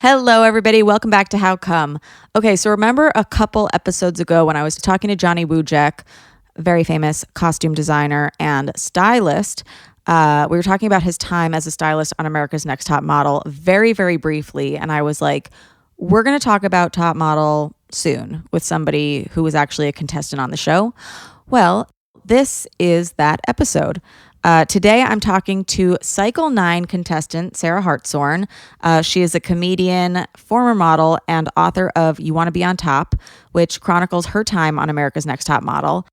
Hello, everybody. Welcome back to How Come. Okay, so remember a couple episodes ago when I was talking to Johnny Wujek, very famous costume designer and stylist. We were talking about his time as a stylist on America's Next Top Model very, very briefly. And I was like, we're going to talk about Top Model soon with somebody who was actually a contestant on the show. Well, this is that episode. Today, I'm talking to Cycle 9 contestant Sarah Hartshorne. She is a comedian, former model, and author of You Want to Be on Top, which chronicles her time on America's Next Top Model.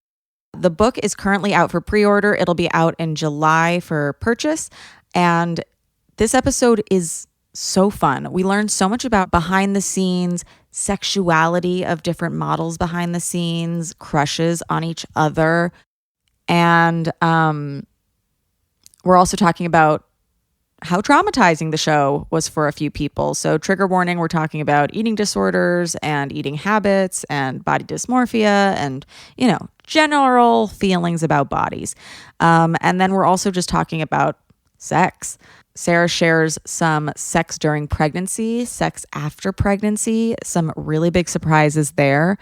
The book is currently out for pre-order. It'll be out in July for purchase. And this episode is so fun. We learned so much about behind the scenes, sexuality of different models behind the scenes, crushes on each other. And we're also talking about how traumatizing the show was for a few people. So trigger warning, we're talking about eating disorders and eating habits and body dysmorphia and, general feelings about bodies. And then we're also just talking about sex. Sarah shares some sex during pregnancy, sex after pregnancy, some really big surprises there.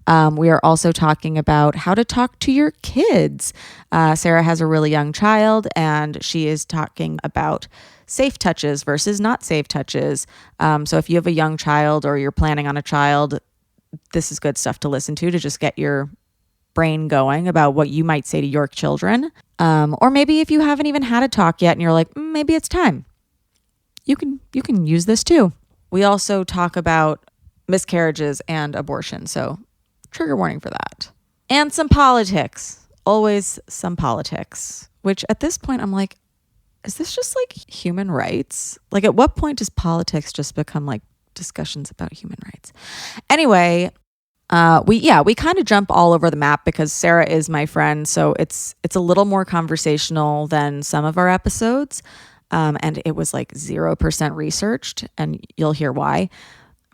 We are also talking about how to talk to your kids. Sarah has a really young child, and she is talking about safe touches versus not safe touches. So if you have a young child or you're planning on a child, this is good stuff to listen to just get your brain going about what you might say to your children. Or maybe if you haven't even had a talk yet and you're like, maybe it's time. You can use this too. We also talk about miscarriages and abortion. So trigger warning for that. And some politics. Always some politics. Which at this point I'm like, is this just like human rights? Like at what point does politics just become like discussions about human rights? Anyway, we kind of jump all over the map because Sarah is my friend. So it's a little more conversational than some of our episodes. And it was like 0% researched, and you'll hear why.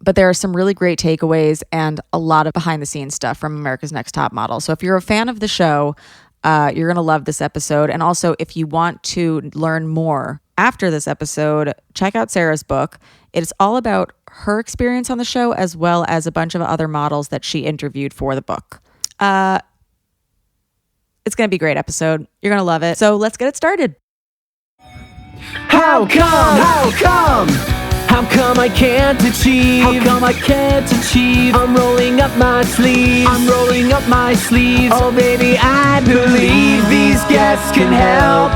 But there are some really great takeaways and a lot of behind the scenes stuff from America's Next Top Model. So if you're a fan of the show, you're going to love this episode. And also, if you want to learn more after this episode, check out Sarah's book. It's all about her experience on the show as well as a bunch of other models that she interviewed for the book. It's going to be a great episode. You're going to love it. So let's get it started. How come? How come? How come I can't achieve? How come I can't achieve? I'm rolling up my sleeves. I'm rolling up my sleeves. Oh baby, I believe these guests can help.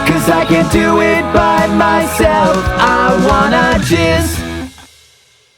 'Cause I can't do it by myself. I wanna jizz.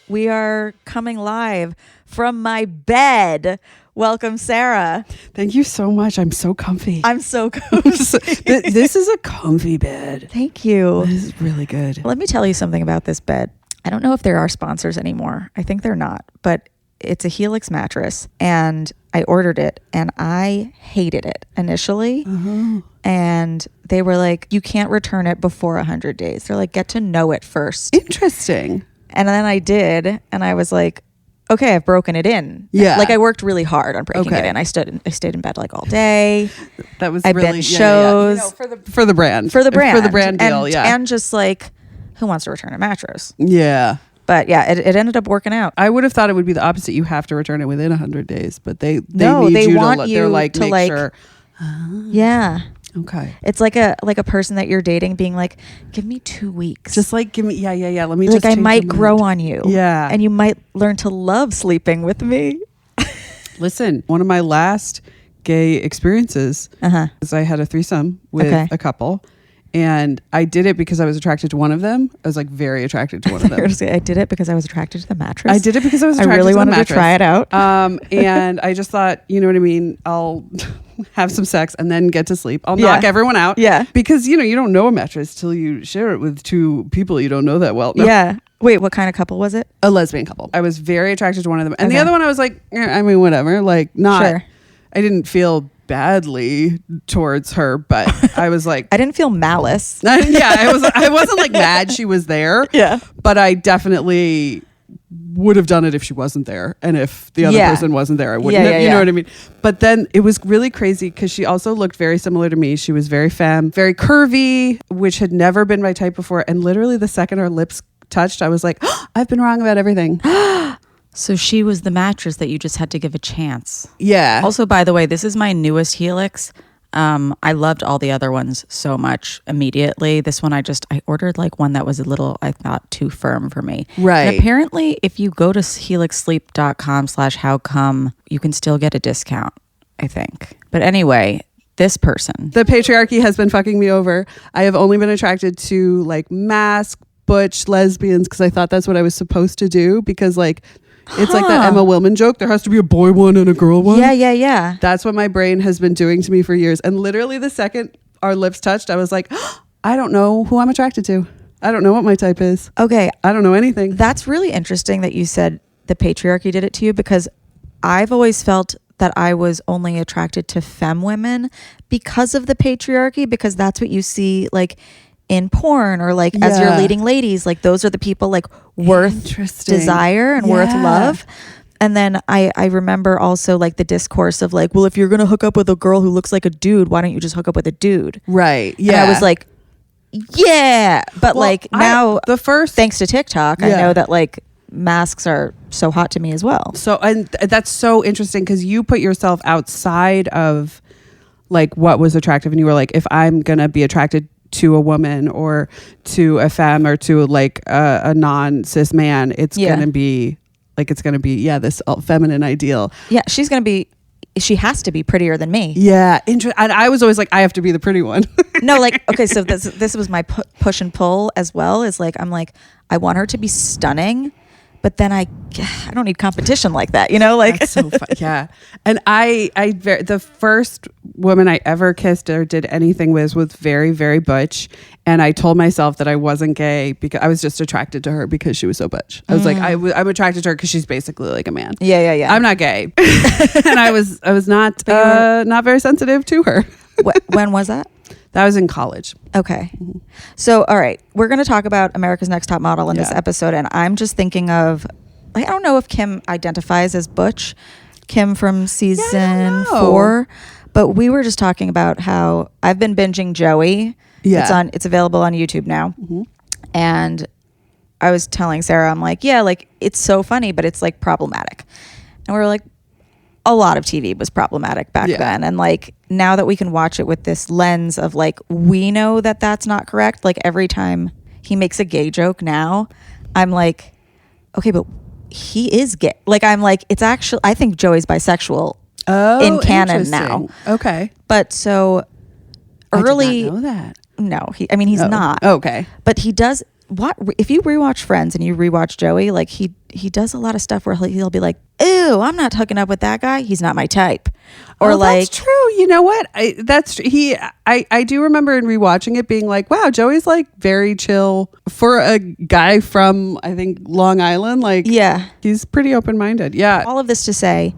We are coming live from my bed. Welcome, Sarah. Thank you so much. I'm so comfy. I'm so cozy. This is a comfy bed. Thank you. This is really good. Let me tell you something about this bed. I don't know if there are sponsors anymore. I think they're not, but it's a Helix mattress, and I ordered it, and I hated it initially. Uh-huh. And they were like, you can't return it before 100 days. They're like, get to know it first. Interesting. And then I did, and I was like, okay, I've broken it in. Yeah. Like I worked really hard on breaking it in. I stayed in bed like all day. That was I really binged shows. You know, for the brand. For the brand deal, and, yeah. And just like, who wants to return a mattress? Yeah. But yeah, it ended up working out. I would have thought it would be the opposite. You have to return it within 100 days, but they want you they're like, to make like, sure. Yeah. Okay. It's like a person that you're dating being like, give me 2 weeks. Just like, give me, yeah. Let me like just I change might your grow mind. on you. Yeah. And you might learn to love sleeping with me. Listen, one of my last gay experiences is I had a threesome with a couple. And I did it because I was attracted to one of them. I was like very attracted to one of them. I did it because I was attracted to the mattress. I did it because I was attracted to the mattress. I really wanted to try it out. And I just thought, you know what I mean? I'll have some sex and then get to sleep. I'll knock everyone out. Yeah. Because, you don't know a mattress till you share it with two people you don't know that well. No. Yeah. Wait, what kind of couple was it? A lesbian couple. I was very attracted to one of them. And the other one I was like, I mean, whatever. Like, not. Sure. I didn't feel badly towards her, but I was like, I didn't feel malice. I wasn't like mad she was there. Yeah. But I definitely would have done it if she wasn't there. And if the other person wasn't there, I wouldn't have, you know what I mean? But then it was really crazy because she also looked very similar to me. She was very femme, very curvy, which had never been my type before. And literally the second our lips touched, I was like, I've been wrong about everything. So she was the mattress that you just had to give a chance. Yeah. Also, by the way, this is my newest Helix. I loved all the other ones so much immediately. This one, I ordered like one that was a little, I thought, too firm for me. Right. And apparently, if you go to helixsleep.com/howcome, you can still get a discount, I think. But anyway, this person. The patriarchy has been fucking me over. I have only been attracted to like mask, butch lesbians because I thought that's what I was supposed to do because like it's like that Emma Willman joke. There has to be a boy one and a girl one. Yeah. That's what my brain has been doing to me for years. And literally the second our lips touched, I was like, I don't know who I'm attracted to. I don't know what my type is. Okay. I don't know anything. That's really interesting that you said the patriarchy did it to you because I've always felt that I was only attracted to femme women because of the patriarchy, because that's what you see like in porn or like as your leading ladies, like those are the people like worth desire and worth love. And then I remember also like the discourse of like, well, if you're going to hook up with a girl who looks like a dude, why don't you just hook up with a dude? Right. Yeah. And I was like, yeah. But like now, thanks to TikTok, I know that like masks are so hot to me as well. So, and that's so interesting because you put yourself outside of like what was attractive and you were like, if I'm going to be attracted to a woman or to a femme or to like a non-cis man, it's going to be this feminine ideal. Yeah, she has to be prettier than me. Yeah, and I was always like, I have to be the pretty one. No, like, okay, so this was my push and pull as well, is like, I'm like, I want her to be stunning, but then I don't need competition like that, you know? Like, that's so fun. Yeah. And the first woman I ever kissed or did anything with was very, very butch. And I told myself that I wasn't gay because I was just attracted to her because she was so butch. I was like, I'm attracted to her because she's basically like a man. Yeah. I'm not gay. And I was not very sensitive to her. When was that? That was in college. Okay. Mm-hmm. So, all right, we're going to talk about America's Next Top Model in this episode. And I'm just thinking of, I don't know if Kim identifies as butch, Kim from season 4, but we were just talking about how I've been binging Joey. Yeah. It's available on YouTube now. Mm-hmm. And I was telling Sarah, I'm like, yeah, like it's so funny, but it's like problematic. And we were like, a lot of TV was problematic back then. And like now that we can watch it with this lens of like, we know that that's not correct. Like every time he makes a gay joke now, I'm like, okay, but he is gay. Like I'm like, it's actually, I think Joey's bisexual in canon now. Okay. But so early. I did not know that. No, he's not. Okay. But he does. If you rewatch Friends and you rewatch Joey, like he does a lot of stuff where he'll be like, "Ew, I'm not hooking up with that guy. He's not my type." Or like, that's true. You know what? I do remember in rewatching it being like, "Wow, Joey's like very chill for a guy from I think Long Island." Like, yeah, he's pretty open minded. Yeah. All of this to say,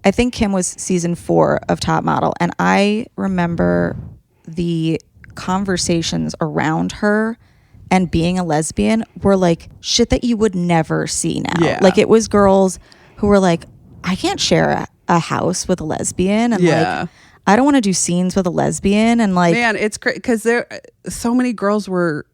I think Kim was season 4 of Top Model, and I remember the conversations around her and being a lesbian were like shit that you would never see now. Yeah. Like it was girls who were like, I can't share a house with a lesbian, and like I don't want to do scenes with a lesbian, and like, man, it's crazy because there so many girls were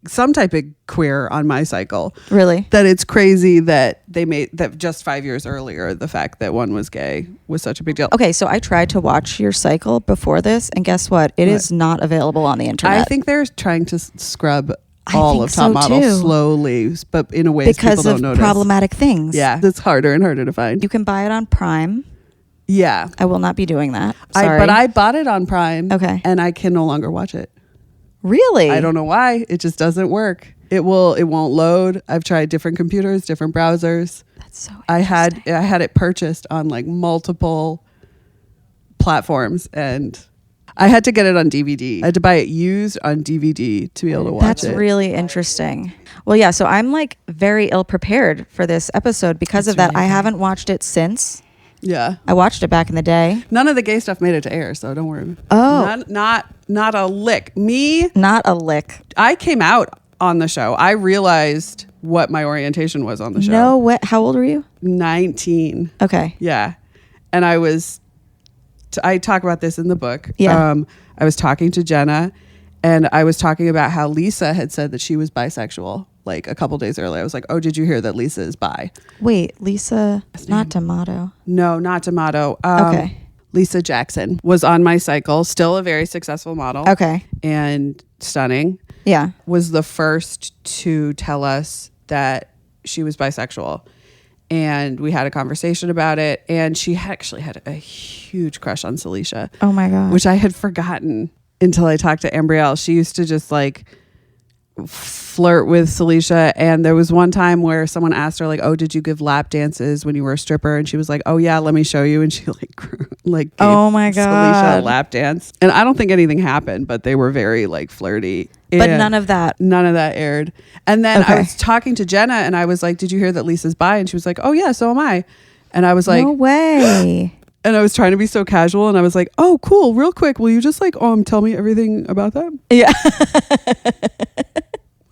some type of queer on my cycle. Really? That it's crazy that they made that just 5 years earlier, the fact that one was gay was such a big deal. Okay, so I tried to watch your cycle before this, and guess what? It is not available on the internet. I think they're trying to scrub all of Top Model slowly, but in a way because people don't notice. Problematic things. Yeah, it's harder and harder to find. You can buy it on Prime. Yeah. I will not be doing that. Sorry. But I bought it on Prime. Okay. And I can no longer watch it. Really? I don't know why. It just doesn't work. It won't load. I've tried different computers, different browsers. That's so interesting. I had it purchased on like multiple platforms, and I had to get it on DVD. I had to buy it used on DVD to be able to watch it. That's really interesting. Well, yeah, so I'm like very ill prepared for this episode because of that. I haven't watched it since. Yeah. I watched it back in the day. None of the gay stuff made it to air, so don't worry. Oh. Not a lick. Me? Not a lick. I came out on the show. I realized what my orientation was on the show. No way. How old were you? 19. Okay. Yeah. And I talk about this in the book. Yeah. I was talking to Jenna, and I was talking about how Lisa had said that she was bisexual. like a couple days early. I was like, oh, did you hear that Lisa is bi? Wait, Lisa, not D'Amato. No, not D'Amato. Okay. Lisa Jackson was on my cycle, still a very successful model. Okay. And stunning. Yeah. Was the first to tell us that she was bisexual. And we had a conversation about it. And she actually had a huge crush on Celicia. Oh my God. Which I had forgotten until I talked to Ambrielle. She used to just like flirt with Celicia, and there was one time where someone asked her like, oh, did you give lap dances when you were a stripper? And she was like, oh yeah, let me show you. And she like gave oh my God, Celicia a lap dance. And I don't think anything happened, but they were very like flirty. But none of that aired. And then I was talking to Jenna and I was like, did you hear that Lisa's bi? And she was like, oh yeah, so am I. And I was like, no way. And I was trying to be so casual, and I was like, oh, cool, real quick, will you just like tell me everything about that? Yeah.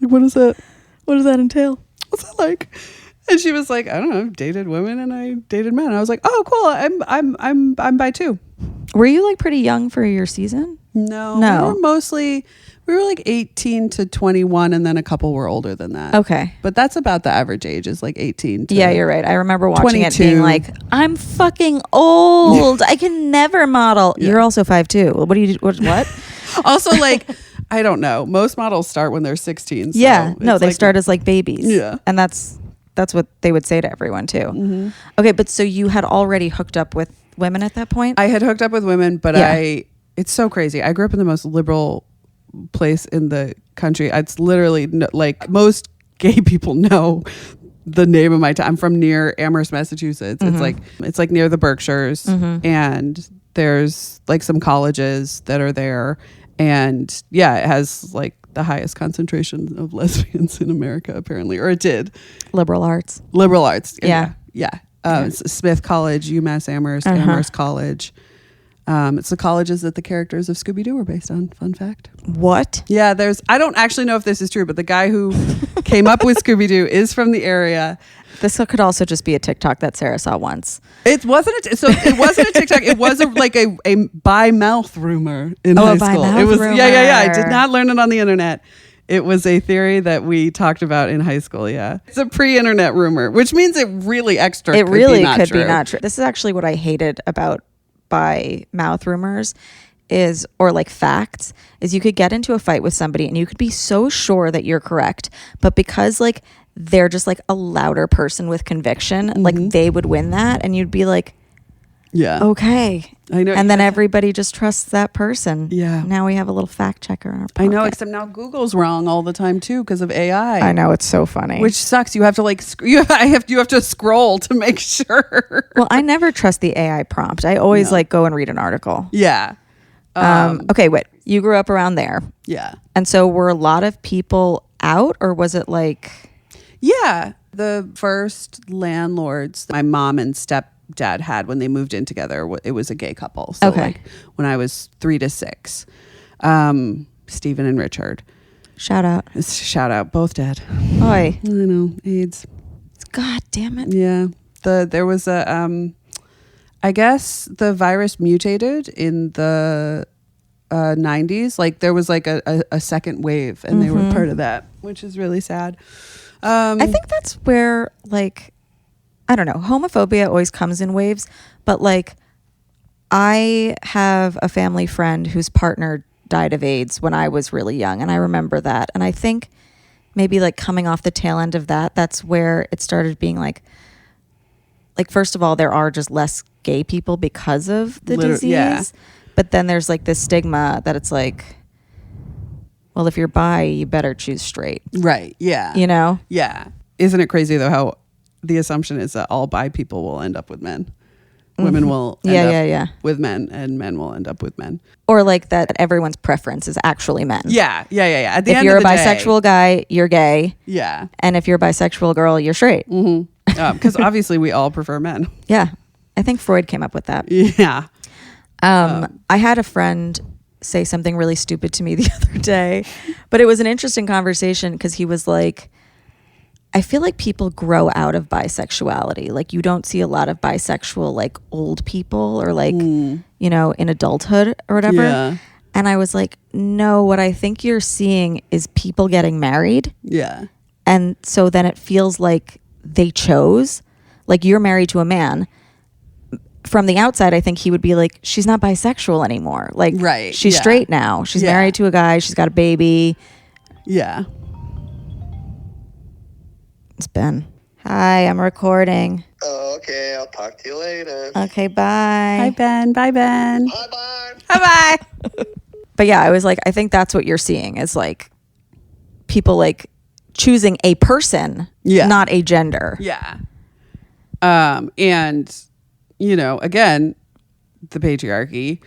Like, what is that? What does that entail? What's that like? And she was like, I don't know, I've dated women and I dated men. I was like, oh, cool, I'm bi too. Were you like pretty young for your season? No. We were like 18 to 21, and then a couple were older than that. Okay. But that's about the average age, is like 18 to Yeah, you're right. I remember watching 22. it being like, I'm fucking old. I can never model. Yeah. You're also 5'2". What do you do? What? Also, like, I don't know. Most models start when they're 16. So yeah. No, they start as like babies. Yeah. And that's what they would say to everyone too. Mm-hmm. Okay. But so you had already hooked up with women at that point? I had hooked up with women, but it's so crazy. I grew up in the most liberal place in the country. It's literally like most gay people know the name of my town. I'm from near Amherst, Massachusetts. Mm-hmm. It's like near the Berkshires, and there's like some colleges that are there, and yeah, it has like the highest concentration of lesbians in America, apparently, or it did. Liberal arts. Yeah. Smith College, UMass Amherst, Amherst College. It's the colleges that the characters of Scooby-Doo were based on. Fun fact. What? Yeah, I don't actually know if this is true, but the guy who came up with Scooby-Doo is from the area. This could also just be a TikTok that Sarah saw once. It wasn't a TikTok. It was a by mouth rumor in high school. It was rumor. Yeah. I did not learn it on the internet. It was a theory that we talked about in high school. Yeah, it's a pre-internet rumor, which means it really could be not true. This is actually what I hated about by mouth rumors or like facts is you could get into a fight with somebody and you could be so sure that you're correct, but because like they're just like a louder person with conviction, like they would win that, and you'd be like, yeah, okay, I know. And then everybody just trusts that person. Yeah. Now we have a little fact checker in our pocket. I know, except now Google's wrong all the time too because of AI. I know, it's so funny. Which sucks. You have to like you have to scroll to make sure. Well, I never trust the AI prompt. I always like go and read an article. Yeah. Okay, wait. You grew up around there. Yeah. And so were a lot of people out, or was it like? Yeah. The first landlords my mom and stepdad had when they moved in together, it was a gay couple. So like when I was 3 to 6, Stephen and Richard. Shout out, both dead. Oi. I know, AIDS. God damn it. Yeah. There was I guess the virus mutated in the 90s. Like there was like a second wave, and they were part of that, which is really sad. I think that's where, like, I don't know, homophobia always comes in waves, but like I have a family friend whose partner died of AIDS when I was really young, and I remember that. And I think maybe like coming off the tail end of that's where it started being like first of all, there are just less gay people because of the disease. Yeah. But then there's like this stigma that it's like, well, if you're bi, you better choose straight. Right. Yeah. You know? Yeah. Isn't it crazy though how the assumption is that all bi people will end up with men? Women will end up with men, and men will end up with men. Or like that everyone's preference is actually men. Yeah. At the end of the day, if you're a bisexual guy, you're gay. Yeah. And if you're a bisexual girl, you're straight. Because obviously we all prefer men. Yeah. I think Freud came up with that. Yeah. I had a friend say something really stupid to me the other day, but it was an interesting conversation because he was like, I feel like people grow out of bisexuality. Like you don't see a lot of bisexual like old people or like, you know, in adulthood or whatever. Yeah. And I was like, no, what I think you're seeing is people getting married. Yeah. And so then it feels like they chose, like you're married to a man. From the outside, I think he would be like, she's not bisexual anymore. Like, right, she's straight now. She's married to a guy. She's got a baby. Yeah. It's Ben. Hi, I'm recording. Oh, okay. I'll talk to you later. Okay, bye. Hi, Ben. Bye, Ben. Bye-bye. Bye-bye. But yeah, I was like, I think that's what you're seeing is like people like choosing a person, not a gender. Yeah. And, you know, again, the patriarchy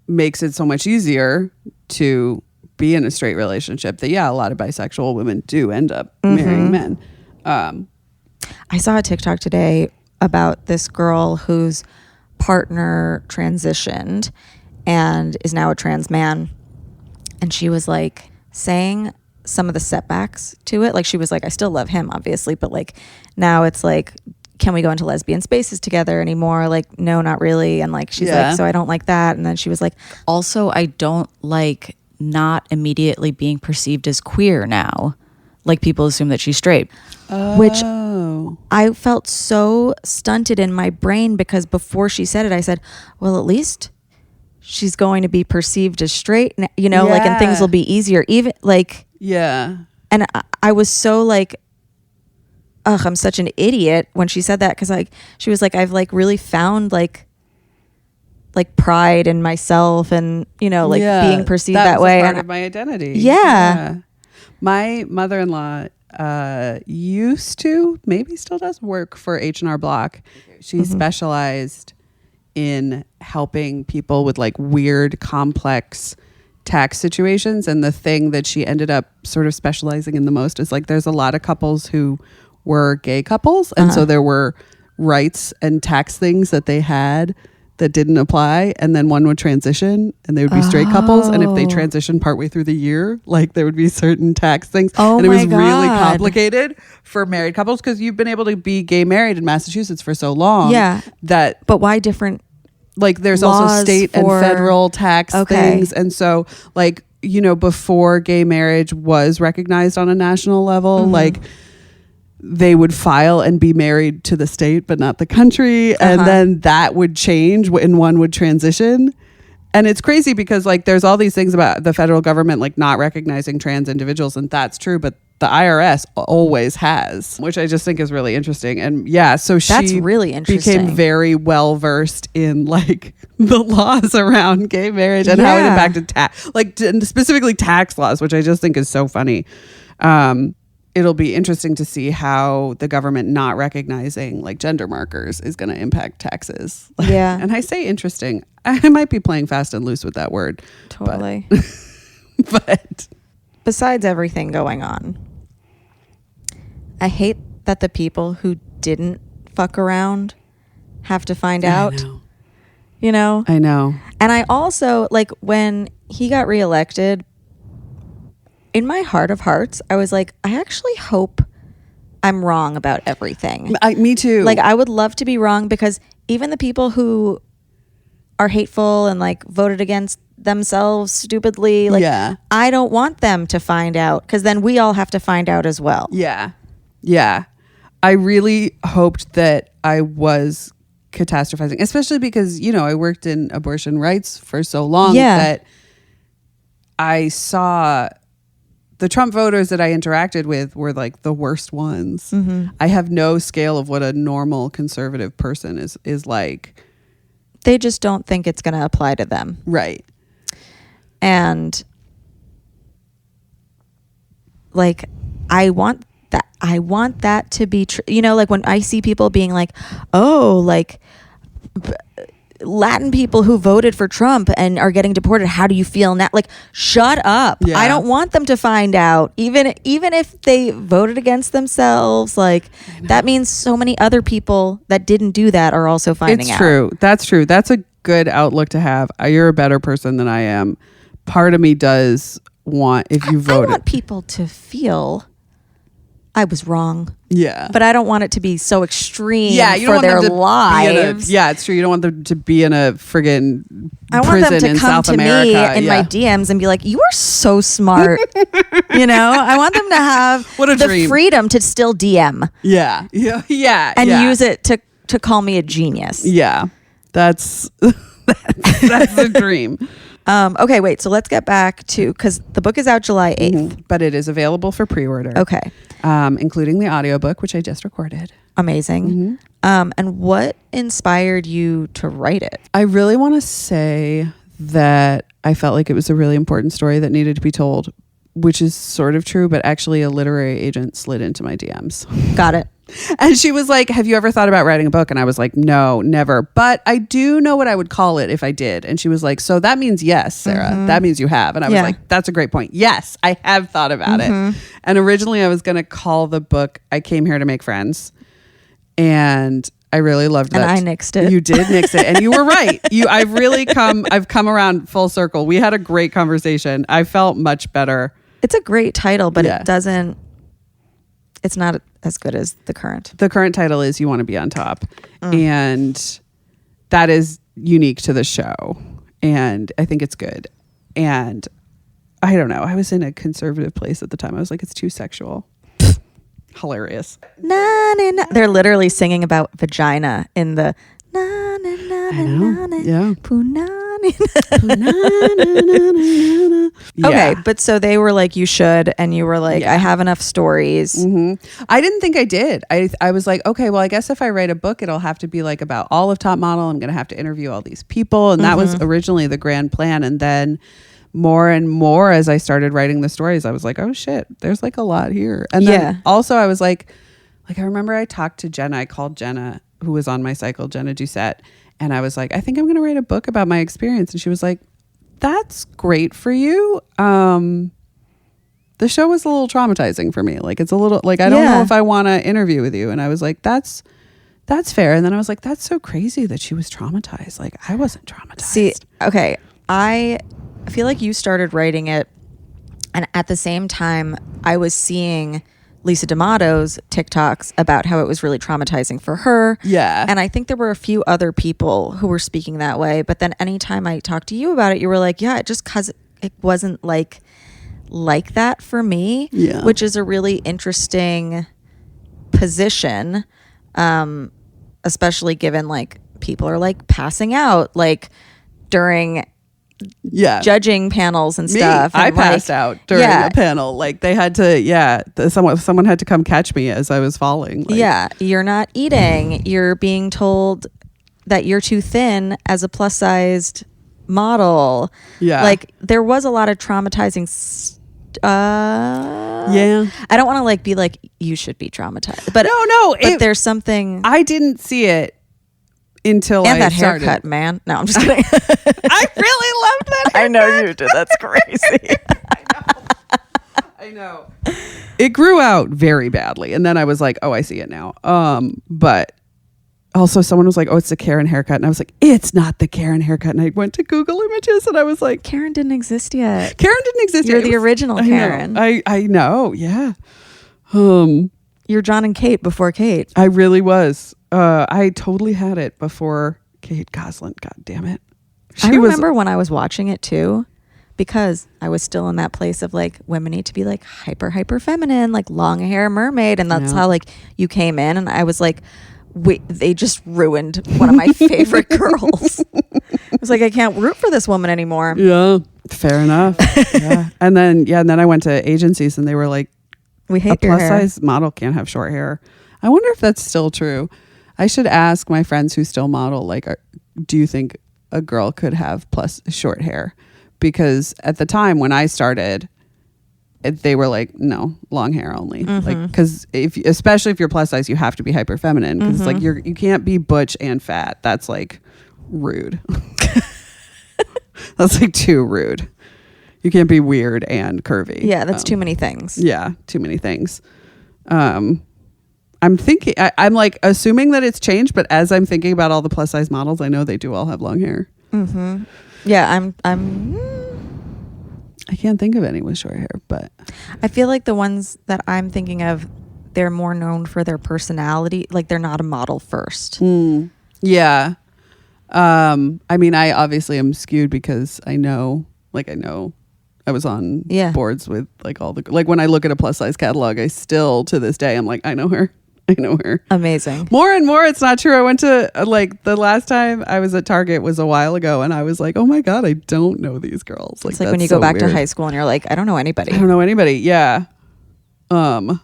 makes it so much easier to be in a straight relationship that, a lot of bisexual women do end up marrying men. I saw a TikTok today about this girl whose partner transitioned and is now a trans man. And she was like saying some of the setbacks to it. Like she was like, I still love him, obviously, but like now it's like, can we go into lesbian spaces together anymore? Like, no, not really. And like, she's like, so I don't like that. And then she was like, also, I don't like not immediately being perceived as queer now. Like people assume that she's straight. Which I felt so stunted in my brain because before she said it, I said, well, at least she's going to be perceived as straight, you know, like, and things will be easier. Even like, and I was so like, ugh, I'm such an idiot when she said that. Cause like, she was like, I've like really found like pride in myself and, you know, like being perceived that way. Part of my identity. My mother-in-law used to, maybe still does, work for H&R Block. She specialized in helping people with like weird, complex tax situations. And the thing that she ended up sort of specializing in the most is like there's a lot of couples who were gay couples. And so there were rights and tax things that they had that didn't apply, and then one would transition and they would be straight couples, and if they transitioned partway through the year, like there would be certain tax things, and it was really complicated for married couples because you've been able to be gay married in Massachusetts for so long that but why different, like there's also state and federal tax things, and so like, you know, before gay marriage was recognized on a national level, like they would file and be married to the state but not the country, and then that would change when one would transition. And it's crazy because like there's all these things about the federal government like not recognizing trans individuals, and that's true, but the IRS always has, which I just think is really interesting. And so that's really interesting. Became very well versed in like the laws around gay marriage and how it impacted tax, like specifically tax laws, which I just think is so funny. It'll be interesting to see how the government not recognizing like gender markers is going to impact taxes. Yeah. And I say interesting. I might be playing fast and loose with that word. Totally. But besides everything going on, I hate that the people who didn't fuck around have to find out. You know? I know. And I also, like, when he got reelected, in my heart of hearts, I was like, I actually hope I'm wrong about everything. Me too. Like, I would love to be wrong, because even the people who are hateful and like voted against themselves stupidly, like, I don't want them to find out, because then we all have to find out as well. Yeah. I really hoped that I was catastrophizing, especially because, you know, I worked in abortion rights for so long that I saw the Trump voters that I interacted with were like the worst ones. I have no scale of what a normal conservative person is like. They just don't think it's going to apply to them. Right. And like, I want that to be true. You know, like when I see people being like, oh, like Latin people who voted for Trump and are getting deported, how do you feel now? Like, shut up. I don't want them to find out. Even if they voted against themselves, like, that means so many other people that didn't do that are also finding out. It's true. That's true. That's a good outlook to have. You're a better person than I am. Part of me does want, if you voted, I want people to feel I was wrong. Yeah. But I don't want it to be so extreme you for don't their want them to lives. it's true. You don't want them to be in a friggin' I want prison them to in come South to America. me in my DMs and be like, you are so smart. I want them to have What a the dream. freedom to still DM Yeah. and use it to call me a genius. Yeah. That's a dream. Okay, wait. So let's get back to, because the book is out July 8th. But it is available for pre-order. Okay. Including the audiobook, which I just recorded. Amazing. And what inspired you to write it? I really want to say that I felt like it was a really important story that needed to be told, which is sort of true, but actually a literary agent slid into my DMs. Got it. And she was like, have you ever thought about writing a book? And I was like, no, never. But I do know what I would call it if I did. And she was like, so that means yes, Sarah. That means you have. And I was like, that's a great point. Yes, I have thought about it. And originally I was going to call the book I Came Here to Make Friends. And I really loved that. And I nixed it. You did nix it. And you were right. I've come around full circle. We had a great conversation. I felt much better. It's a great title, but it's not as good as the current. The current title is You Want to Be on Top. And that is unique to the show. And I think it's good. And I don't know. I was in a conservative place at the time. I was like, it's too sexual. Hilarious. Na, na, na. They're literally singing about vagina in the na na na I know. na na Yeah. punani. Yeah. Okay, but so they were like, you should, and you were like, I have enough stories. I didn't think I did. I was like, okay, well, I guess if I write a book, it'll have to be like about all of Top Model. I'm going to have to interview all these people. And that was originally the grand plan. And then more and more as I started writing the stories, I was like, oh shit, there's like a lot here. And then also I was like I remember I talked to Jenna. I called Jenna, who was on my cycle, Jenna Doucette. And I was like, I think I'm going to write a book about my experience. And she was like, that's great for you. The show was a little traumatizing for me. Like, it's a little, like, I don't know if I want to interview with you. And I was like, that's fair. And then I was like, that's so crazy that she was traumatized. Like, I wasn't traumatized. See, okay, I feel like you started writing it, and at the same time, I was seeing Lisa D'Amato's TikToks about how it was really traumatizing for her. Yeah. And I think there were a few other people who were speaking that way. But then anytime I talked to you about it, you were like, yeah, just because it wasn't like that for me, which is a really interesting position, especially given like people are like passing out like during judging panels and stuff. I and passed out during a panel. Like they had to, someone had to come catch me as I was falling. Like, you're not eating. You're being told that you're too thin as a plus sized model. Yeah. Like there was a lot of traumatizing I don't want to like be like, you should be traumatized. But but there's something. I didn't see it until and I that started. haircut, man. No, I'm just kidding. I really loved that haircut. I know you did. That's crazy. I know. It grew out very badly. And then I was like, oh, I see it now. But also someone was like, oh, it's the Karen haircut. And I was like, it's not the Karen haircut. And I went to Google images and I was like, Karen didn't exist yet. Karen didn't exist You're yet. the original Karen. I know. Yeah. You're John and Kate before Kate. I really was. I totally had it before Kate Gosselin. God damn it. I remember when I was watching it too, because I was still in that place of like, women need to be like hyper feminine, like long hair mermaid. And that's how like you came in. And I was like, wait, they just ruined one of my favorite girls. I was like, I can't root for this woman anymore. Yeah. Fair enough. Yeah. And then I went to agencies and they were like, we hate a your plus hair. size model can't have short hair. I wonder if that's still true. I should ask my friends who still model, like, do you think a girl could have plus short hair? Because at the time when I started, they were like, no, long hair only. Like, because especially if you're plus size, you have to be hyper feminine. Because like you can't be butch and fat. That's like rude. That's like too rude. You can't be weird and curvy. Yeah, that's too many things. Yeah, too many things. I'm thinking, I'm like assuming that it's changed, but as I'm thinking about all the plus size models, I know they do all have long hair. Yeah, I can't think of any with short hair, but I feel like the ones that I'm thinking of they're more known for their personality. Like they're not a model first. Yeah. I mean, I obviously am skewed because I know I was on boards with like all the, like when I look at a plus size catalog, I still to this day, I'm like, I know her. Amazing. More and more, it's not true. I went to like the last time I was at Target was a while ago, and I was like, oh my God, I don't know these girls. It's like when you go back to high school and you're like, I don't know anybody. Yeah. But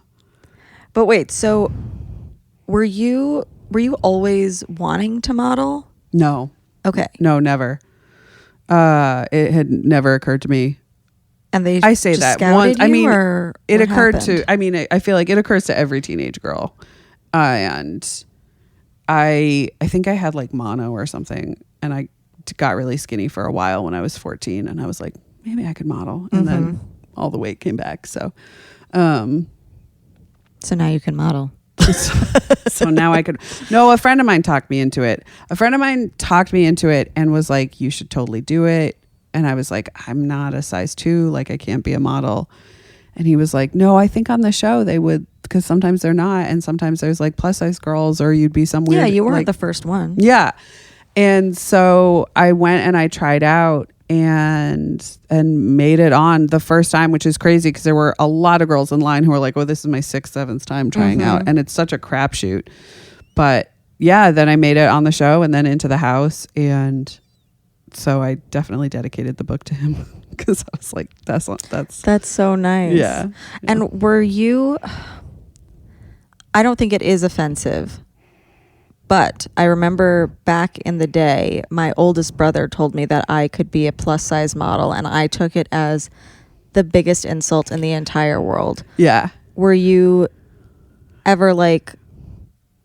wait, so were you always wanting to model? No. Okay. No, never. It had never occurred to me. And I say just that scouted one. I mean, or it what occurred happened? to. I mean, I feel like it occurs to every teenage girl, and I think I had like mono or something, and I got really skinny for a while when I was 14, and I was like, maybe I could model, and then all the weight came back. So now you can model. So now I could. No, a friend of mine talked me into it. And was like, you should totally do it. And I was like, I'm not a size 2. Like, I can't be a model. And he was like, no, I think on the show they would, because sometimes they're not. And sometimes there's like plus size girls, or you'd be some weird. Yeah, you weren't like, the first one. Yeah. And so I went and I tried out and made it on the first time, which is crazy because there were a lot of girls in line who were like, oh, this is my 6th, 7th time trying out. And it's such a crapshoot. But yeah, then I made it on the show and then into the house. And so I definitely dedicated the book to him because I was like, that's so nice. Yeah. And were you, I don't think it is offensive, but I remember back in the day, my oldest brother told me that I could be a plus size model, and I took it as the biggest insult in the entire world. Yeah. Were you ever like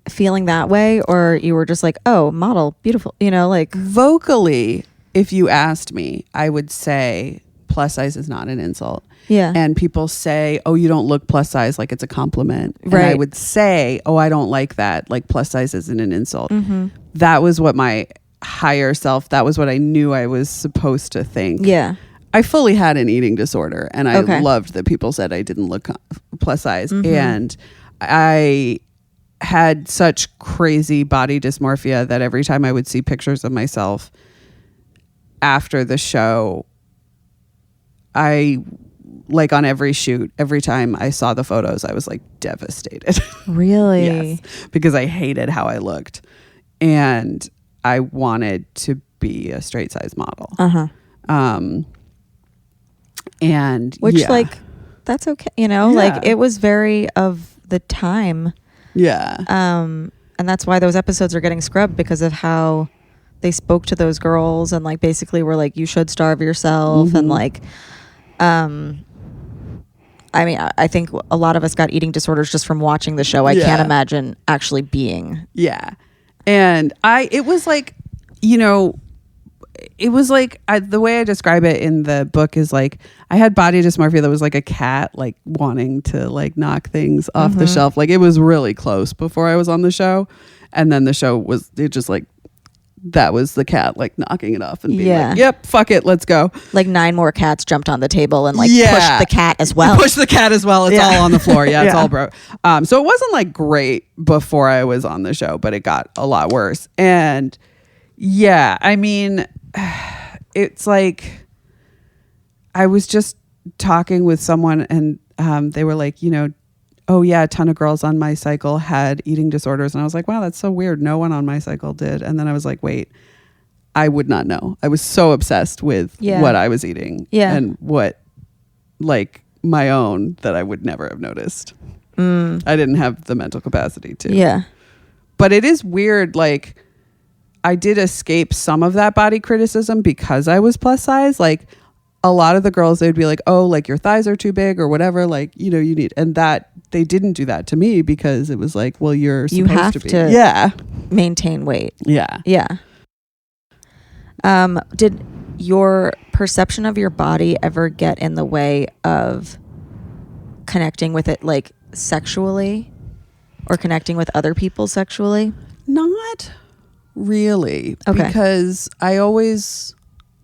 feeling that way, or you were just like, oh, model, beautiful, like vocally, if you asked me, I would say plus size is not an insult. Yeah. And people say, oh, you don't look plus size, like it's a compliment. Right. And I would say, oh, I don't like that. Like plus size isn't an insult. That was what my higher self, that was what I knew I was supposed to think. Yeah. I fully had an eating disorder, and I loved that people said I didn't look plus size. And I had such crazy body dysmorphia that every time I would see pictures of myself after the show, I like on every shoot, every time I saw the photos, I was like devastated. Really? Yes, because I hated how I looked, and I wanted to be a straight size model. And which like that's okay, like it was very of the time. Yeah. And that's why those episodes are getting scrubbed, because of how they spoke to those girls and like basically were like, you should starve yourself. And like I mean, I think a lot of us got eating disorders just from watching the show. I can't imagine actually being. Yeah. And it was like, the way I describe it in the book is like, I had body dysmorphia that was like a cat, like wanting to like knock things off the shelf. Like it was really close before I was on the show. And then the show that was the cat like knocking it off and being like, yep, fuck it, let's go. Like 9 more cats jumped on the table and like pushed the cat as well. Pushed the cat as well. It's all on the floor. Yeah, it's all broke. So it wasn't like great before I was on the show, but it got a lot worse. And yeah, I mean, it's like I was just talking with someone and they were like, oh yeah, a ton of girls on my cycle had eating disorders. And I was like, wow, that's so weird. No one on my cycle did. And then I was like, wait, I would not know. I was so obsessed with what I was eating and what like my own that I would never have noticed. I didn't have the mental capacity to. Yeah. But it is weird. Like I did escape some of that body criticism because I was plus size. Like a lot of the girls, they'd be like, oh, like your thighs are too big or whatever. Like, you need, and that they didn't do that to me because it was like, well, you have to maintain weight. Yeah. Yeah. Did your perception of your body ever get in the way of connecting with it like sexually or connecting with other people sexually? Not really. Okay. Because I always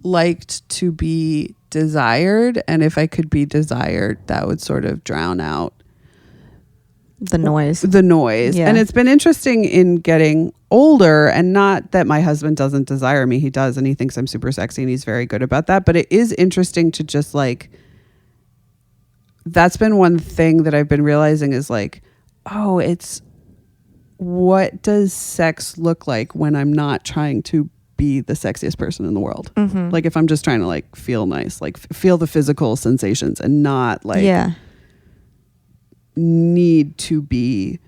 liked to be desired, and if I could be desired, that would sort of drown out The noise. And it's been interesting in getting older, and not that my husband doesn't desire me. He does, and he thinks I'm super sexy, and he's very good about that. But it is interesting to just like, that's been one thing that I've been realizing is like, oh, it's what does sex look like when I'm not trying to be the sexiest person in the world? Mm-hmm. Like if I'm just trying to like feel nice, like feel the physical sensations and not like need to be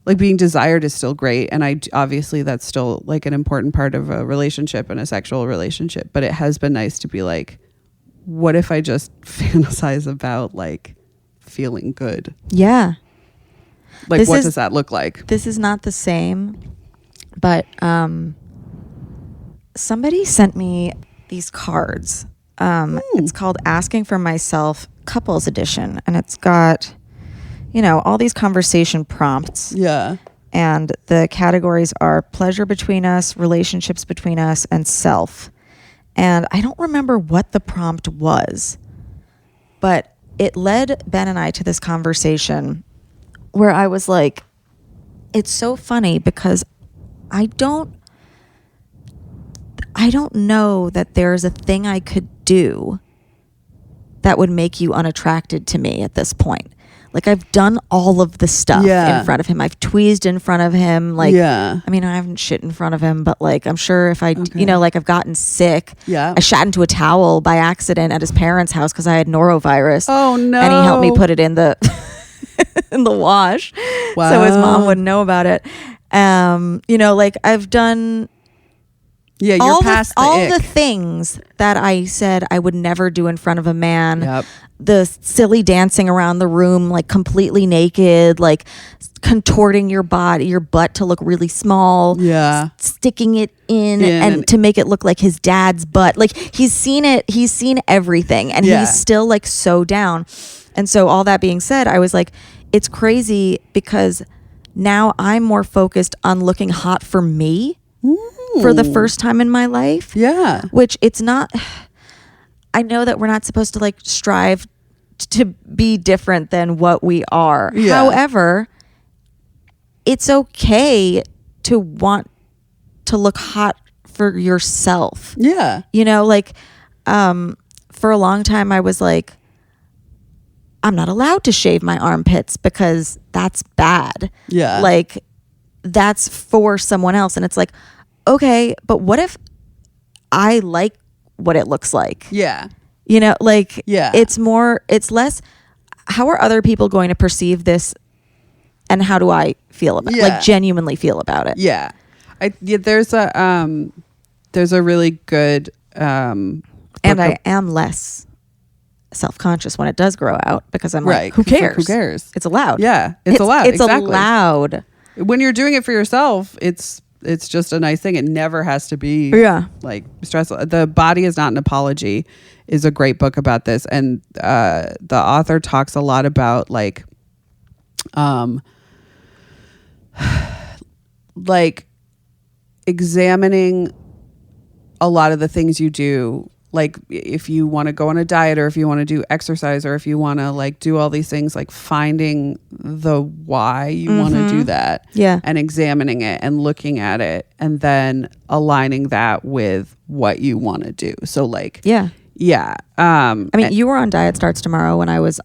like, being desired is still great. And I obviously that's still like an important part of a relationship and a sexual relationship. But it has been nice to be like, what if I just fantasize about like feeling good? Yeah. Like, what does that look like? This is not the same, but somebody sent me these cards. It's called Asking for Myself Couples Edition, and it's got, you know, all these conversation prompts. Yeah. And the categories are pleasure between us, relationships between us, and self. And I don't remember what the prompt was, but it led Ben and I to this conversation where I was like, it's so funny because I don't know that there's a thing I could do that would make you unattracted to me at this point. Like, I've done all of the stuff in front of him. I've tweezed in front of him. Like, I mean, I haven't shit in front of him, but like, I'm sure if I, you know, like I've gotten sick. Yeah. I shat into a towel by accident at his parents' house because I had norovirus. Oh no. And he helped me put it in the in the wash. Wow. So his mom wouldn't know about it. You know, like I've done you're past all the things that I said I would never do in front of a man. Yep. The silly dancing around the room, like completely naked, like contorting your body, your butt to look really small. Yeah. Sticking it in and to make it look like his dad's butt. Like he's seen it. He's seen everything, and he's still like so down. And so all that being said, I was like, it's crazy because now I'm more focused on looking hot for me for the first time in my life. Yeah. Which it's not, I know that we're not supposed to like strive to be different than what we are. Yeah. However, it's okay to want to look hot for yourself. Yeah. You know, like for a long time I was like, I'm not allowed to shave my armpits because that's bad. Yeah. Like that's for someone else. And it's like, okay, but what if I like what it looks like? Yeah. You know, like it's less, how are other people going to perceive this and how do I feel about it? Like genuinely feel about it. Yeah. There's a really good and I am less self-conscious when it does grow out because I'm like, who cares? Who cares? It's allowed. Yeah. It's allowed. It's allowed. When you're doing it for yourself, it's just a nice thing. It never has to be like stressful. The Body Is Not an Apology is a great book about this. And the author talks a lot about like examining a lot of the things you do. Like if you want to go on a diet or if you want to do exercise or if you want to like do all these things, like finding the why you want to do that and examining it and looking at it and then aligning that with what you want to do. So like, I mean, you were on Diet Starts Tomorrow when I was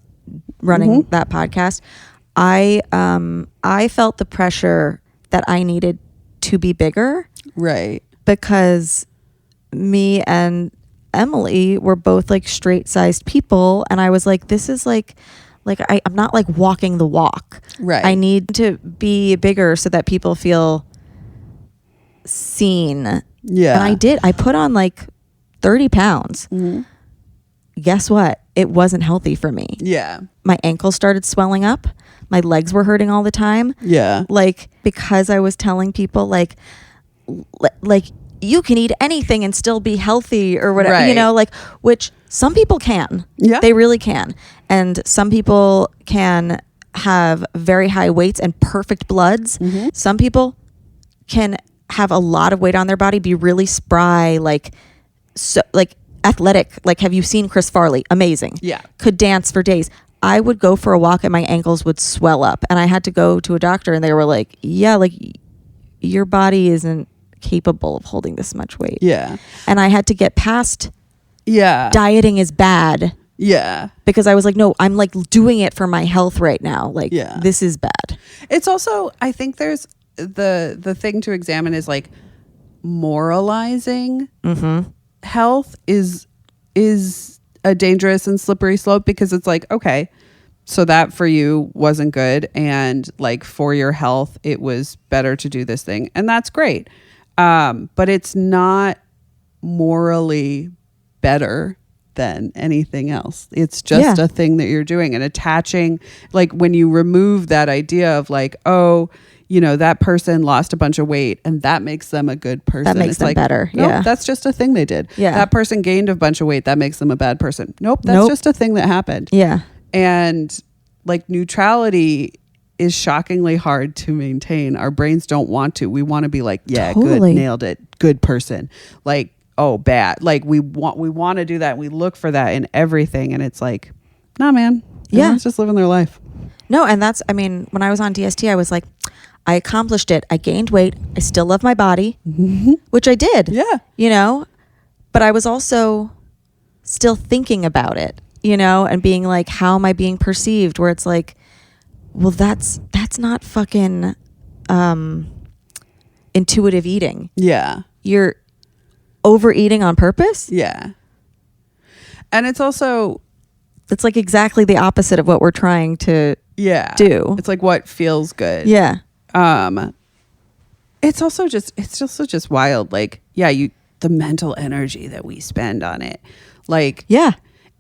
running that podcast. I felt the pressure that I needed to be bigger. Right. Because me and Emily were both like straight sized people, and I was like, this is like I'm not like walking the walk. Right. I need to be bigger so that people feel seen. Yeah. And I did. I put on like 30 pounds. Mm-hmm. Guess what? It wasn't healthy for me. Yeah. My ankles started swelling up. My legs were hurting all the time. Yeah. Like because I was telling people like you can eat anything and still be healthy or whatever, you know, like, which some people can. Yeah. They really can. And some people can have very high weights and perfect bloods. Mm-hmm. Some people can have a lot of weight on their body, be really spry, like, so, like athletic. Like, have you seen Chris Farley? Amazing. Yeah. Could dance for days. I would go for a walk and my ankles would swell up, and I had to go to a doctor, and they were like, yeah, like your body isn't capable of holding this much weight. Yeah. And I had to get past Yeah. dieting is bad. Yeah. Because I was like, no, I'm like doing it for my health right now. Like, this is bad. It's also, I think there's the thing to examine is like moralizing health is a dangerous and slippery slope, because it's like, okay, so that for you wasn't good, and like for your health it was better to do this thing, and that's great, but it's not morally better than anything else. It's just a thing that you're doing, and attaching, like when you remove that idea of like, oh, you know, that person lost a bunch of weight and that makes them a good person. That makes them better. Nope, that's just a thing they did. Yeah. That person gained a bunch of weight. That makes them a bad person. Nope. That's just a thing that happened. Yeah. And like neutrality is shockingly hard to maintain. Our brains don't want to. We want to be like, yeah, Totally. good, nailed it. Good person. Like, oh, bad. Like we want to do that. We look for that in everything. And it's like, nah, man. Everyone's just living their life. No. And that's, I mean, when I was on DST, I was like, I accomplished it. I gained weight. I still love my body, which I did. Yeah. You know, but I was also still thinking about it, you know, and being like, how am I being perceived? Where it's like, well, that's not fucking intuitive eating. Yeah. You're overeating on purpose. Yeah. And it's also, it's like exactly the opposite of what we're trying to do. It's like what feels good. Yeah. It's also just wild. Like, the mental energy that we spend on it. Like,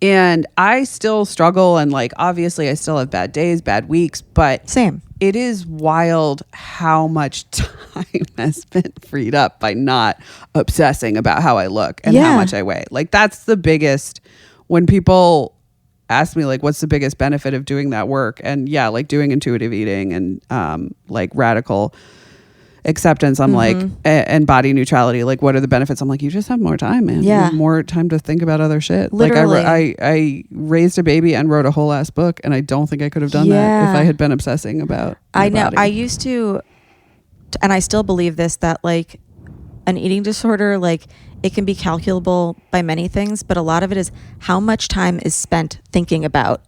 and I still struggle, and like, obviously I still have bad days, bad weeks, but same. It is wild how much time has been freed up by not obsessing about how I look and how much I weigh. Like, that's the biggest, when people ask me like, what's the biggest benefit of doing that work? And like doing intuitive eating and like radical acceptance, I'm like, and body neutrality, like what are the benefits? I'm like, you just have more time, man. You have more time to think about other shit. Literally. Like I raised a baby and wrote a whole ass book, and I don't think I could have done that if I had been obsessing about my body. I used to, and I still believe this, that like an eating disorder, like it can be calculable by many things, but a lot of it is how much time is spent thinking about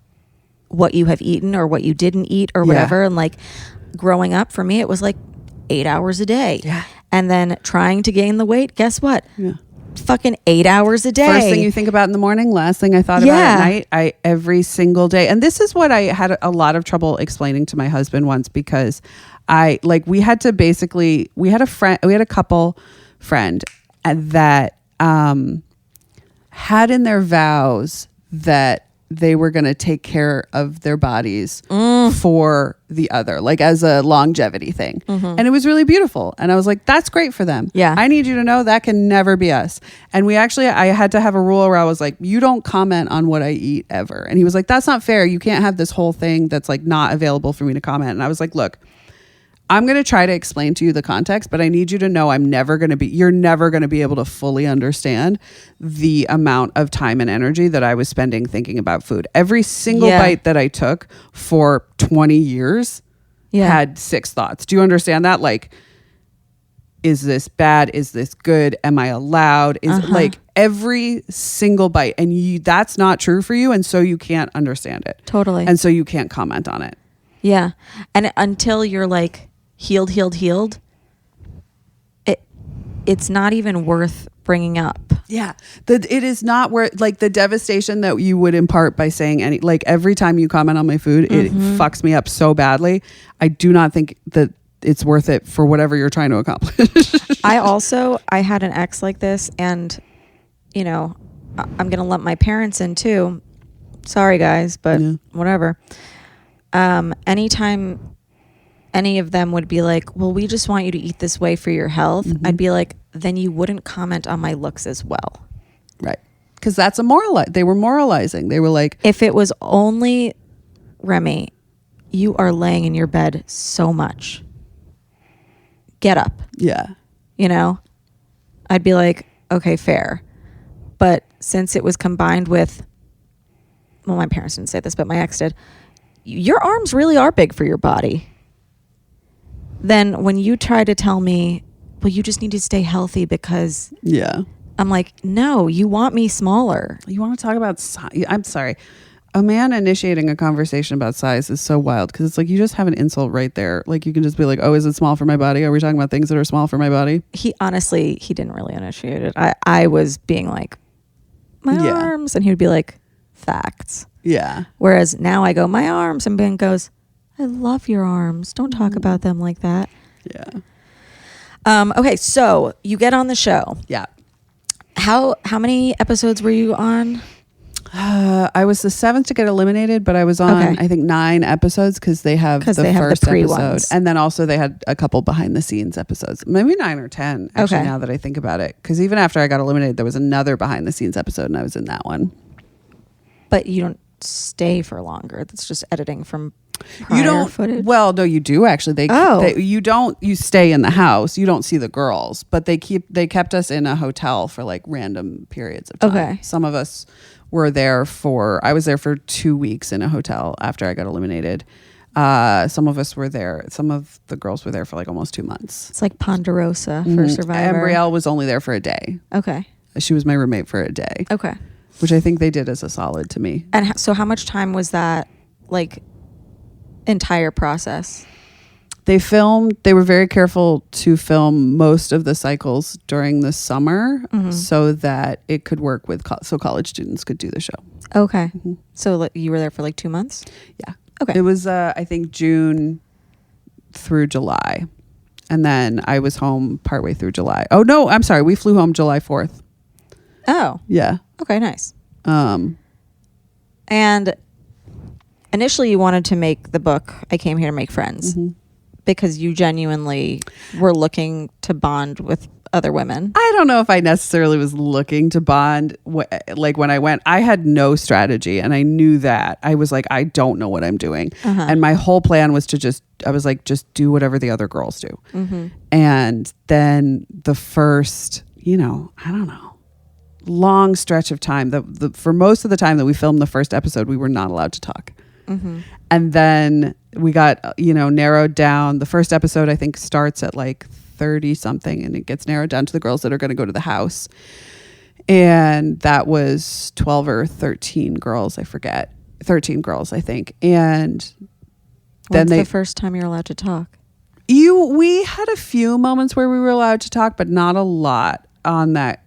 what you have eaten or what you didn't eat or whatever. And like growing up for me, it was like 8 hours a day. Yeah. And then trying to gain the weight, guess what? Yeah. Fucking 8 hours a day. First thing you think about in the morning, last thing I thought about at night, every single day. And this is what I had a lot of trouble explaining to my husband once, because we had a couple friend that had in their vows that they were going to take care of their bodies for the other, like as a longevity thing. And it was really beautiful. And I was like, that's great for them. Yeah. I need you to know that can never be us. And I had to have a rule where I was like, you don't comment on what I eat ever. And he was like, that's not fair. You can't have this whole thing that's like not available for me to comment. And I was like, look, I'm going to try to explain to you the context, but I need you to know you're never going to be able to fully understand the amount of time and energy that I was spending thinking about food. Every single bite that I took for 20 years had 6 thoughts. Do you understand that? Like, is this bad? Is this good? Am I allowed? Is like every single bite. And that's not true for you. And so you can't understand it. Totally. And so you can't comment on it. Yeah. And until you're like, healed, it's not even worth bringing up. Yeah. It is not where, like, the devastation that you would impart by saying like every time you comment on my food, it fucks me up so badly. I do not think that it's worth it for whatever you're trying to accomplish. I had an ex like this, and you know, I'm going to lump my parents in too. Sorry guys, but whatever. Anytime any of them would be like, well, we just want you to eat this way for your health, I'd be like, then you wouldn't comment on my looks as well. Right. Because that's they were moralizing. They were like, if it was only, Remy, you are laying in your bed so much. Get up. Yeah. You know, I'd be like, okay, fair. But since it was combined with well, my parents didn't say this, but my ex did. Your arms really are big for your body. Then when you try to tell me, well, you just need to stay healthy because I'm like, no, you want me smaller. You want to talk about size? I'm sorry. A man initiating a conversation about size is so wild because it's like you just have an insult right there. Like you can just be like, oh, is it small for my body? Are we talking about things that are small for my body? He didn't really initiate it. I was being like, my arms. And he would be like, facts. Yeah. Whereas now I go, my arms. And Ben goes, I love your arms. Don't talk about them like that. Yeah. Okay, so you get on the show. Yeah. How many episodes were you on? I was the 7th to get eliminated, but I was on I think 9 episodes because they have the first episode, ones. And then also they had a couple behind the scenes episodes, maybe 9 or 10. Actually, now that I think about it, because even after I got eliminated, there was another behind the scenes episode, and I was in that one. But you don't stay for longer. That's just editing from prior footage. Well, no, you do actually. You stay in the house. You don't see the girls, but they kept us in a hotel for like random periods of time. Okay. Some of us were there I was there for 2 weeks in a hotel after I got eliminated. Some of us were there. Some of the girls were there for like almost 2 months. It's like Ponderosa for Survivor. Brielle was only there for a day. Okay. She was my roommate for a day. Okay. Which I think they did as a solid to me. And so how much time was that like entire process? They were very careful to film most of the cycles during the summer so that it could work with, so college students could do the show. Okay. So you were there for like 2 months? Yeah. Okay. It was, I think, June through July. And then I was home partway through July. Oh, no, I'm sorry. We flew home July 4th. Oh. Yeah. Okay, nice. And initially you wanted to make the book, I Came Here to Make Friends. Because you genuinely were looking to bond with other women. I don't know if I necessarily was looking to bond. Like when I went, I had no strategy, and I knew that. I was like, I don't know what I'm doing. And my whole plan was just do whatever the other girls do. And then the first, I don't know, long stretch of time, for most of the time that we filmed the first episode, we were not allowed to talk. And then we got, narrowed down. The first episode, I think, starts at like 30 something, and it gets narrowed down to the girls that are going to go to the house. And that was 12 or 13 girls. I forget. 13 girls, I think. And then When's the first time you're allowed to talk? We had a few moments where we were allowed to talk, but not a lot on that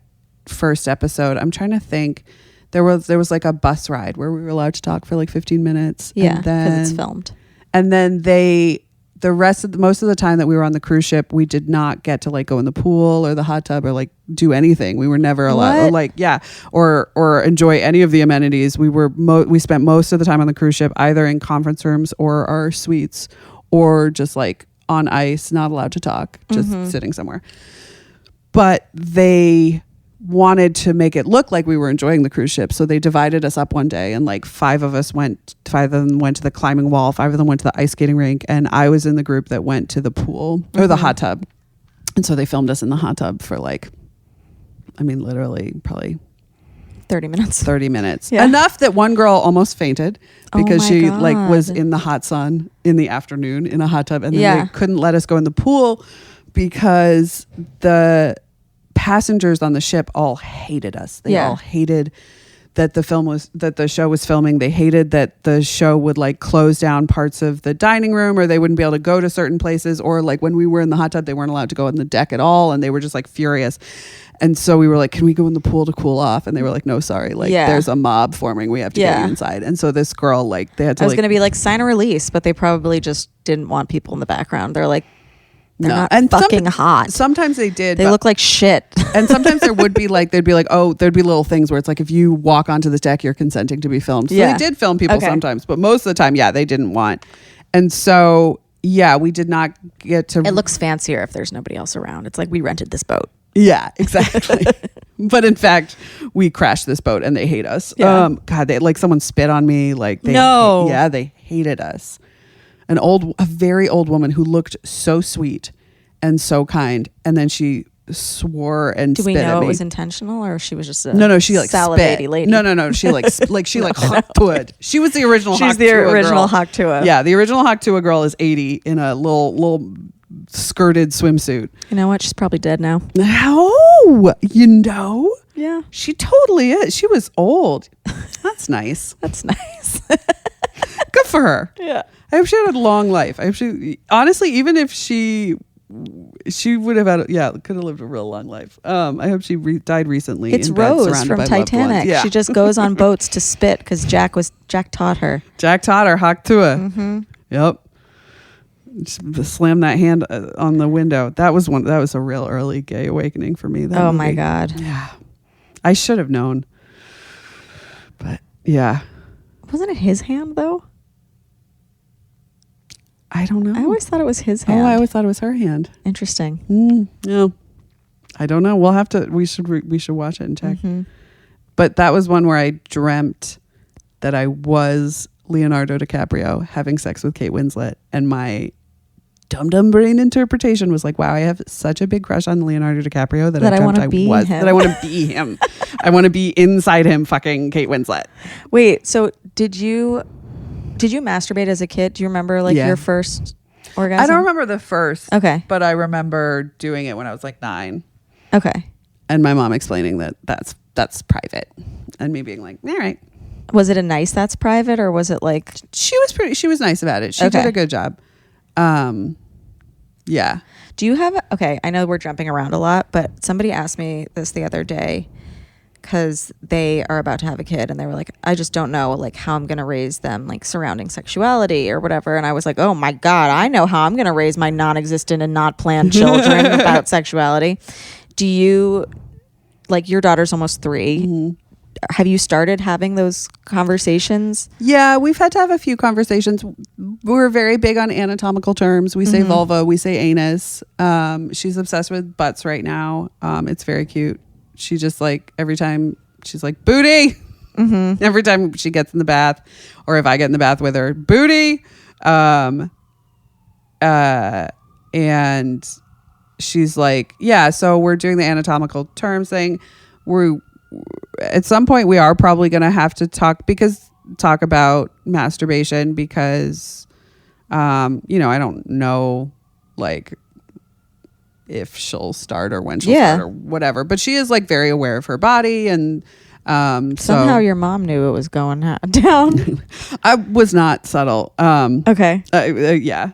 first episode. I'm trying to think. There was like a bus ride where we were allowed to talk for like 15 minutes. Yeah, because it's filmed. And then most of the time that we were on the cruise ship, we did not get to like go in the pool or the hot tub or like do anything. We were never allowed, or enjoy any of the amenities. We spent most of the time on the cruise ship either in conference rooms or our suites, or just like on ice, not allowed to talk, just sitting somewhere. But they wanted to make it look like we were enjoying the cruise ship, so they divided us up one day, and like 5 of them went to the climbing wall, 5 of them went to the ice skating rink, and I was in the group that went to the pool or the hot tub. And so they filmed us in the hot tub for literally probably 30 minutes. Yeah. Enough that one girl almost fainted because she was in the hot sun in the afternoon in a hot tub, and then they couldn't let us go in the pool because the passengers on the ship all hated us. They all hated that the show was filming. They hated that the show would like close down parts of the dining room, or they wouldn't be able to go to certain places, or like when we were in the hot tub, they weren't allowed to go on the deck at all, and they were just like furious. And so we were like, can we go in the pool to cool off? And they were like, no, sorry, there's a mob forming, we have to get you inside. And so this girl, like, they had to, I was gonna be like, sign a release, but they probably just didn't want people in the background. They're like, they're not fucking hot. Sometimes they did. They look like shit. And sometimes there would be like, there'd be little things where it's like, if you walk onto this deck, you're consenting to be filmed. So they did film people sometimes, but most of the time, they didn't want. And so, we did not get to. It looks fancier if there's nobody else around. It's like, we rented this boat. Yeah, exactly. But in fact, we crashed this boat and they hate us. Yeah. God, someone spit on me. Like, they hated us. A very old woman who looked so sweet and so kind, and then she swore and Do we spit at know me. it was intentional, or she was just a No, she like salivating spit. lady? No, she like she like Haktua. She was the original. She's the Haktua original girl. Haktua. Yeah, the original Haktua girl is 80 in a little skirted swimsuit. You know what? She's probably dead now. Oh, you know, Yeah, she totally is. She was old. That's nice. that's nice. Good for her. Yeah. I hope she had a long life. I hope she, honestly, even if she would have had, could have lived a real long life. I hope she died recently. It's in bed Rose surrounded from by loved ones. Titanic. Yeah. She just goes on boats to spit because Jack taught her. Jack taught her Haktua. Mm-hmm. Yep. Just slam that hand on the window. That was a real early gay awakening for me. That Oh my movie. God. Yeah. I should have known. But yeah. Wasn't it his hand though? I don't know. I always thought it was his hand. Oh, I always thought it was her hand. Interesting. No. I don't know. We'll have to, we should watch it and check. Mm-hmm. But that was one where I dreamt that I was Leonardo DiCaprio having sex with Kate Winslet, and my dumb brain interpretation was like, wow, I have such a big crush on Leonardo DiCaprio that I dreamt I was him. that I want to be him. I want to be inside him fucking Kate Winslet. Wait, so did you masturbate as a kid? Do you remember like Yeah. your first orgasm? I don't remember the first. Okay. But I remember doing it when I was like 9. Okay. And my mom explaining that that's private. And me being like, all right. Was it a nice that's private, or was it like She was nice about it. She Okay. did a good job. Yeah. do you have okay, I know we're jumping around a lot, but somebody asked me this the other day because they are about to have a kid, and they were like, I just don't know like how I'm gonna raise them like surrounding sexuality or whatever. And I was like, oh my God, I know how I'm gonna raise my non-existent and not planned children about sexuality. Do you, like, your daughter's almost 3. Mm-hmm. Have you started having those conversations? Yeah, we've had to have a few conversations. We're very big on anatomical terms. We say vulva, we say anus. She's obsessed with butts right now. It's very cute. She just like, every time she's like, booty. Mm-hmm. Every time she gets in the bath, or if I get in the bath with her, booty. And she's like, yeah, so we're doing the anatomical terms thing. At some point we are probably going to have to talk about masturbation because, I don't know, like, if she'll start or when she'll start or whatever, but she is like very aware of her body. And, Somehow your mom knew it was going down. I was not subtle. Okay. Yeah.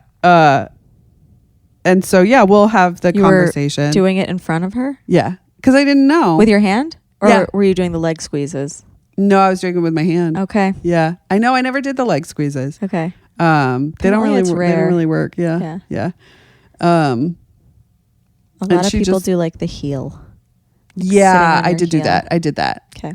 And so, yeah, we'll have the You conversation. were doing it in front of her? Yeah. Because I didn't know. With your hand? Or Yeah. were you doing the leg squeezes? No, I was doing it with my hand. Okay. Yeah. I know. I never did the leg squeezes. Okay. They don't it's rare. They don't really work. Yeah. Yeah. Yeah. A lot of she people just- do like the heel. Yeah. Sitting on I your did do heel. that. I did that. Okay.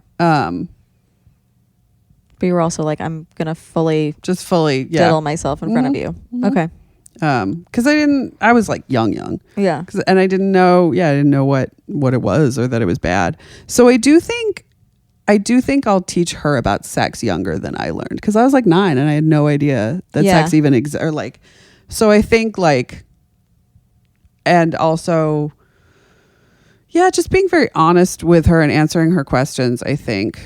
But you were also like, I'm going to fully Just fully. Yeah. diddle myself in front of you. Okay. Because I was like young. Yeah. And I didn't know what it was or that it was bad. So I do think I'll teach her about sex younger than I learned, because I was like 9 and I had no idea that Yeah. sex even exists. Or like, so I think like, and also, yeah, just being very honest with her and answering her questions, I think,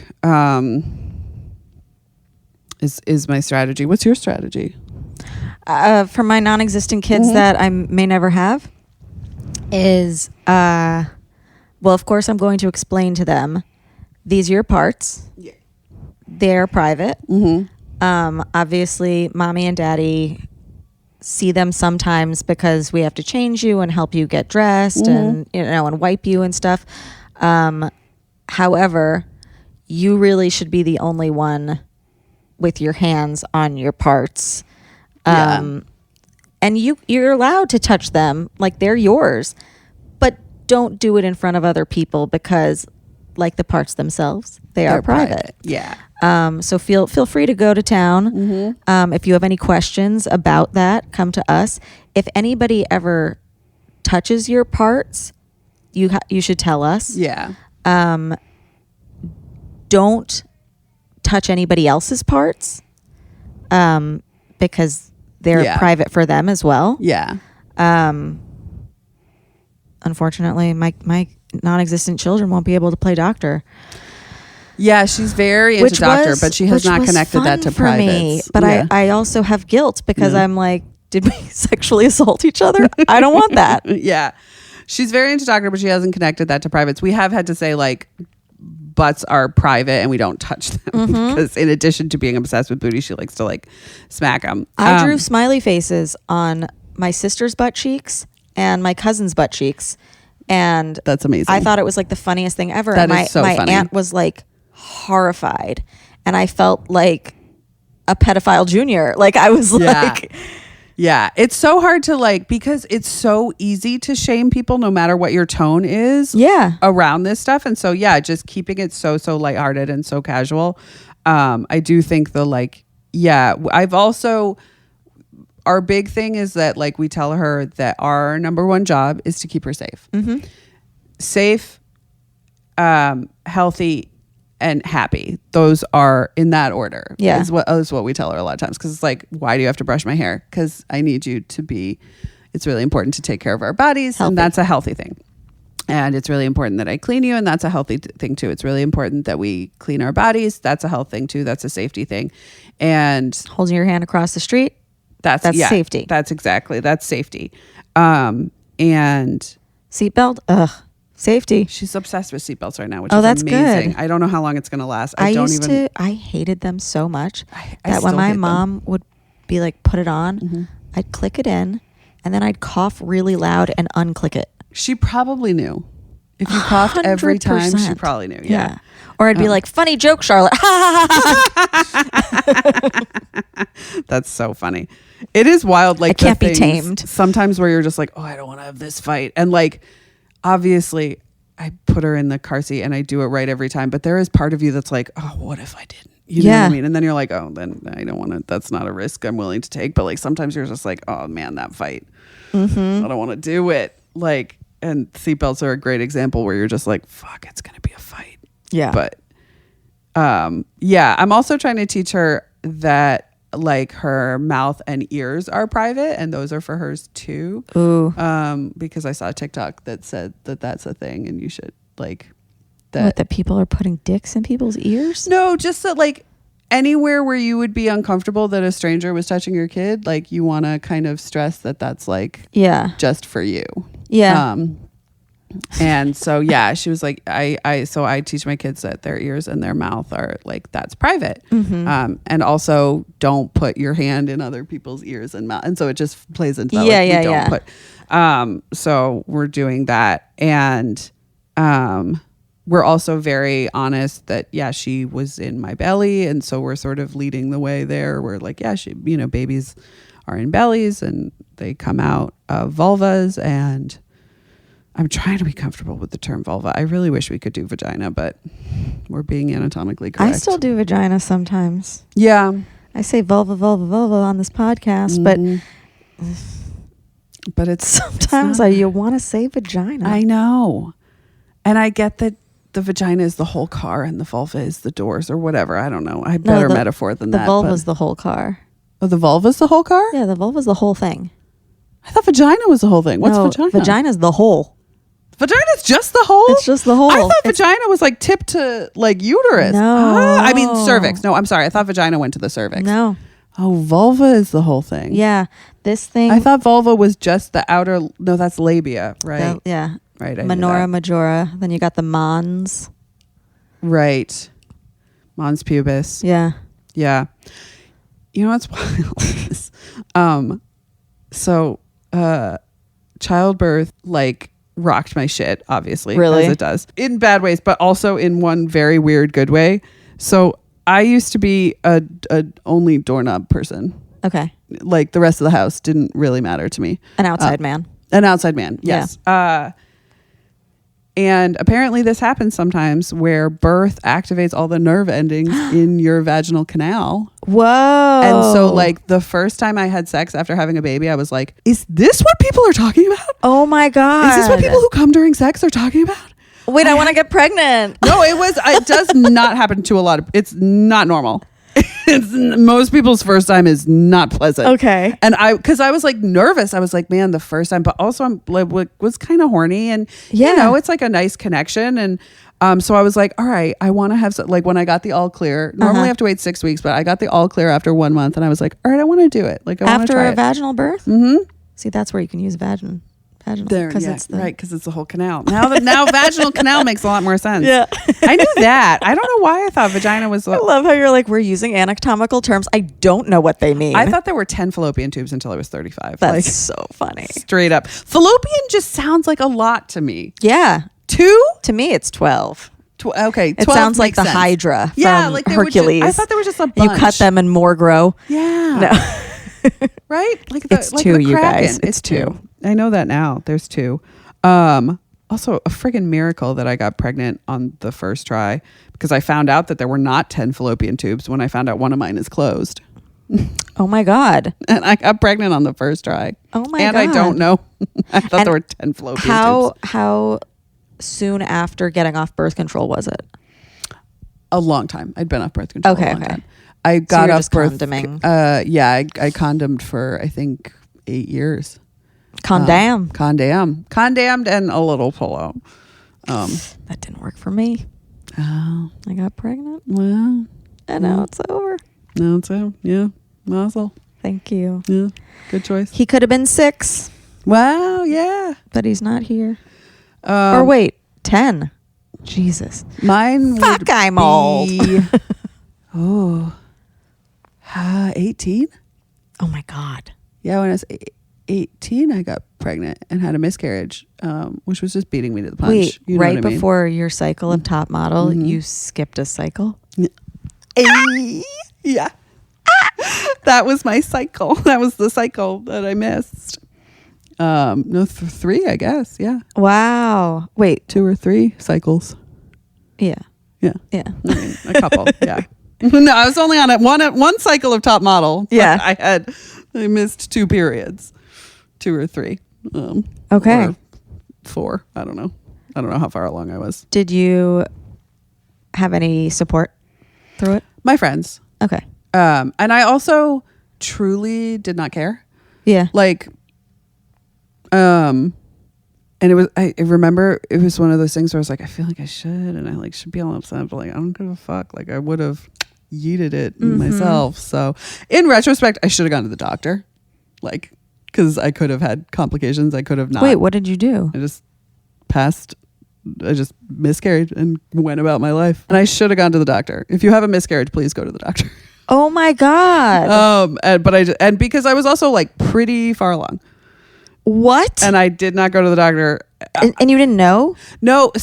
is my strategy. What's your strategy? For my non-existent kids that I may never have is, well, of course, I'm going to explain to them, these are your parts. Yeah. They're private. Obviously, mommy and daddy see them sometimes because we have to change you and help you get dressed and, and wipe you and stuff. However, you really should be the only one with your hands on your parts. And you're allowed to touch them like they're yours, but don't do it in front of other people because, like the parts themselves, they're private. Yeah. So feel free to go to town. If you have any questions about that, come to us. If anybody ever touches your parts, you should tell us. Yeah. Don't touch anybody else's parts, because they're private for them as well. Yeah. unfortunately, my non-existent children won't be able to play doctor. Yeah, she's very into doctor, but she has not connected that to privates. But I also have guilt because I'm like, did we sexually assault each other? I don't want that. Yeah. She's very into doctor, but she hasn't connected that to privates. We have had to say like butts are private and we don't touch them because in addition to being obsessed with booty, she likes to like smack them. I drew smiley faces on my sister's butt cheeks and my cousin's butt cheeks. And that's amazing. I thought it was like the funniest thing ever. That and is so my funny. aunt was like horrified. And I felt like a pedophile junior. Like I was like... Yeah, it's so hard to like because it's so easy to shame people no matter what your tone is around this stuff. And so, just keeping it so lighthearted and so casual. I do think I've also, our big thing is that like we tell her that our number one job is to keep her safe. Safe, healthy, and happy. Those are in that order. Yeah. Is what we tell her a lot of times. Because it's like, why do you have to brush my hair? Because I need you to be, it's really important to take care of our bodies. Healthy. And that's a healthy thing. And it's really important that I clean you. And that's a healthy thing too. It's really important that we clean our bodies. That's a health thing too. That's a safety thing. And holding your hand across the street. That's safety. That's safety. And seatbelt. Ugh. Safety. She's obsessed with seatbelts right now, which is that's amazing. good. I don't know how long it's going to last. I hated them so much that when my mom would be like, put it on, I'd click it in and then I'd cough really loud and unclick it. She probably knew. If you coughed every time, she probably knew. Yeah. Or I'd be like, funny joke, Charlotte. That's so funny. It is wild. Like, it can't be tamed. Sometimes where you're just like, oh, I don't want to have this fight. And like, obviously, I put her in the car seat and I do it right every time. But there is part of you that's like, oh, what if I didn't? You know what I mean? And then you're like, oh, then I don't want to. That's not a risk I'm willing to take. But like sometimes you're just like, oh man, that fight. I don't want to do it. Like, and seatbelts are a great example where you're just like, fuck, it's gonna be a fight. Yeah. But I'm also trying to teach her that like her mouth and ears are private and those are for hers too. Ooh. Because I saw a TikTok that said that that's a thing and you should like that people are putting dicks in people's ears? No, just that like anywhere where you would be uncomfortable that a stranger was touching your kid, like you want to kind of stress that that's like just for you. Yeah. And so she was like, I teach my kids that their ears and their mouth are like that's private. And also don't put your hand in other people's ears and mouth. And so it just plays into that. So we're doing that. And we're also very honest that she was in my belly, and so we're sort of leading the way there. We're like, babies are in bellies and they come out of vulvas, and I'm trying to be comfortable with the term vulva. I really wish we could do vagina, but we're being anatomically correct. I still do vagina sometimes. Yeah. I say vulva on this podcast, but it's sometimes you want to say vagina. I know. And I get that the vagina is the whole car and the vulva is the doors or whatever. I don't know. I have better metaphor than that. The vulva is the whole car. Oh, the vulva is the whole car? Yeah, the vulva is the whole thing. I thought vagina was the whole thing. What's vagina? Vagina is the whole. Vagina is just the whole? It's just the whole. I thought vagina was like tipped to like uterus. No. I mean cervix. No, I'm sorry. I thought vagina went to the cervix. No. Oh, vulva is the whole thing. Yeah. This thing. I thought vulva was just the outer. No, that's labia, right? Yeah. Right. Minora majora. Then you got the mons. Right. Mons pubis. Yeah. Yeah. You know what's wild? Childbirth like rocked my shit, obviously. Really? As it does. In bad ways, but also in one very weird good way. So I used to be a only doorknob person. Okay. Like the rest of the house didn't really matter to me. An outside man. An outside man, yes. Yeah. And apparently this happens sometimes where birth activates all the nerve endings in your vaginal canal. Whoa. And so like the first time I had sex after having a baby, I was like, is this what people are talking about? Oh my God. Is this what people who come during sex are talking about? Wait, I want to get pregnant. No, it does not happen to a lot of, it's not normal. Most people's first time is not pleasant. Okay. And because I was like nervous. I was like, man, the first time, but also I'm like, was kind of horny, and it's like a nice connection. And so I was like, all right, I want to have like when I got the all clear. Normally I have to wait 6 weeks, but I got the all clear after 1 month, and I was like, all right, I want to do it. Like I want to after try a it. vaginal birth. Mm-hmm. See, that's where you can use vaginal. There, Because yeah, it's the right, because it's the whole canal. Now vaginal canal makes a lot more sense. Yeah. I knew that. I don't know why I thought vagina was. I love how you're like, we're using anatomical terms. I don't know what they mean. I thought there were 10 fallopian tubes until I was 35. That's like, so funny. straight up. Fallopian just sounds like a lot to me. Yeah. 2? To me, it's 12. Okay. 12 It sounds like makes the sense. Hydra Yeah, from like they were Hercules. I thought there was just a bunch. You cut them and more grow. Yeah. No. Right? Like It's like 2, the you Kraken. guys. It's 2. I know that now. There's 2. Also a friggin' miracle that I got pregnant on the first try, because I found out that there were not 10 fallopian tubes when I found out one of mine is closed. Oh my God. And I got pregnant on the first try. Oh my and God. I don't know. I thought And there were 10 fallopian tubes. How soon after getting off birth control was it? A long time. I'd been off birth control. Okay, a long okay. time. I got you're off just birth. condoming. Yeah, I condomed for I think 8 years. Condemn. Condemned and a little pillow. That didn't work for me. Oh, I got pregnant well. and now it's over. No, so yeah, muzzle. Thank you. Yeah, good choice. He could have been 6, Wow, yeah. but he's not here. Or wait, 10. Jesus. Mine Fuck, would I'm old. be, 18. Oh my God. Yeah, when I was 18, I got pregnant and had a miscarriage, which was just beating me to the punch. Wait, You know right what I mean? before your cycle of top model, you skipped a cycle? Yeah. That was my cycle. That was the cycle that I missed. No, 3, I guess. Yeah. Wow. Wait. 2 or 3 cycles. Yeah. Yeah. Yeah. I mean, a couple. Yeah. No, I was only on one cycle of top model. Yeah. I missed 2 periods. 2 or 3. Okay. Or 4. I don't know how far along I was. Did you have any support through it? My friends. Okay. And I also truly did not care. Yeah. Like, and it was, I remember it was one of those things where I was like, I feel like I should, and I like should be all upset, but like, I don't give a fuck. Like I would have yeeted it myself. So in retrospect, I should have gone to the doctor, like, cause I could have had complications. I could have not. Wait, what did you do? I just miscarried and went about my life. And I should have gone to the doctor. If you have a miscarriage, please go to the doctor. Oh my God. And because I was also like pretty far along. What? And I did not go to the doctor. And you didn't know? No.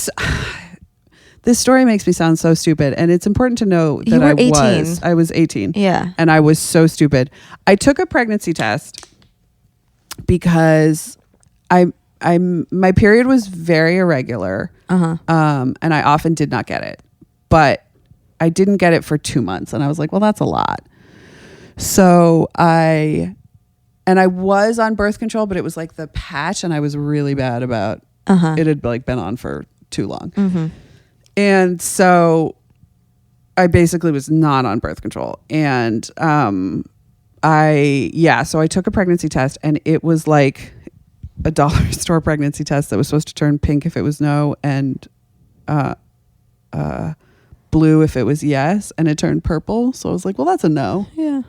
This story makes me sound so stupid. And it's important to know that You were 18. I was 18. Yeah. And I was so stupid. I took a pregnancy test because my period was very irregular. And I often did not get it. But I didn't get it for 2 months. And I was like, well, that's a lot. So I was on birth control, but it was like the patch, and I was really bad about it had like been on for too long. And so I basically was not on birth control. And so I took a pregnancy test, and it was like a dollar store pregnancy test that was supposed to turn pink if it was no, and blue if it was yes, and it turned purple. So I was like, well, that's a no. Yeah.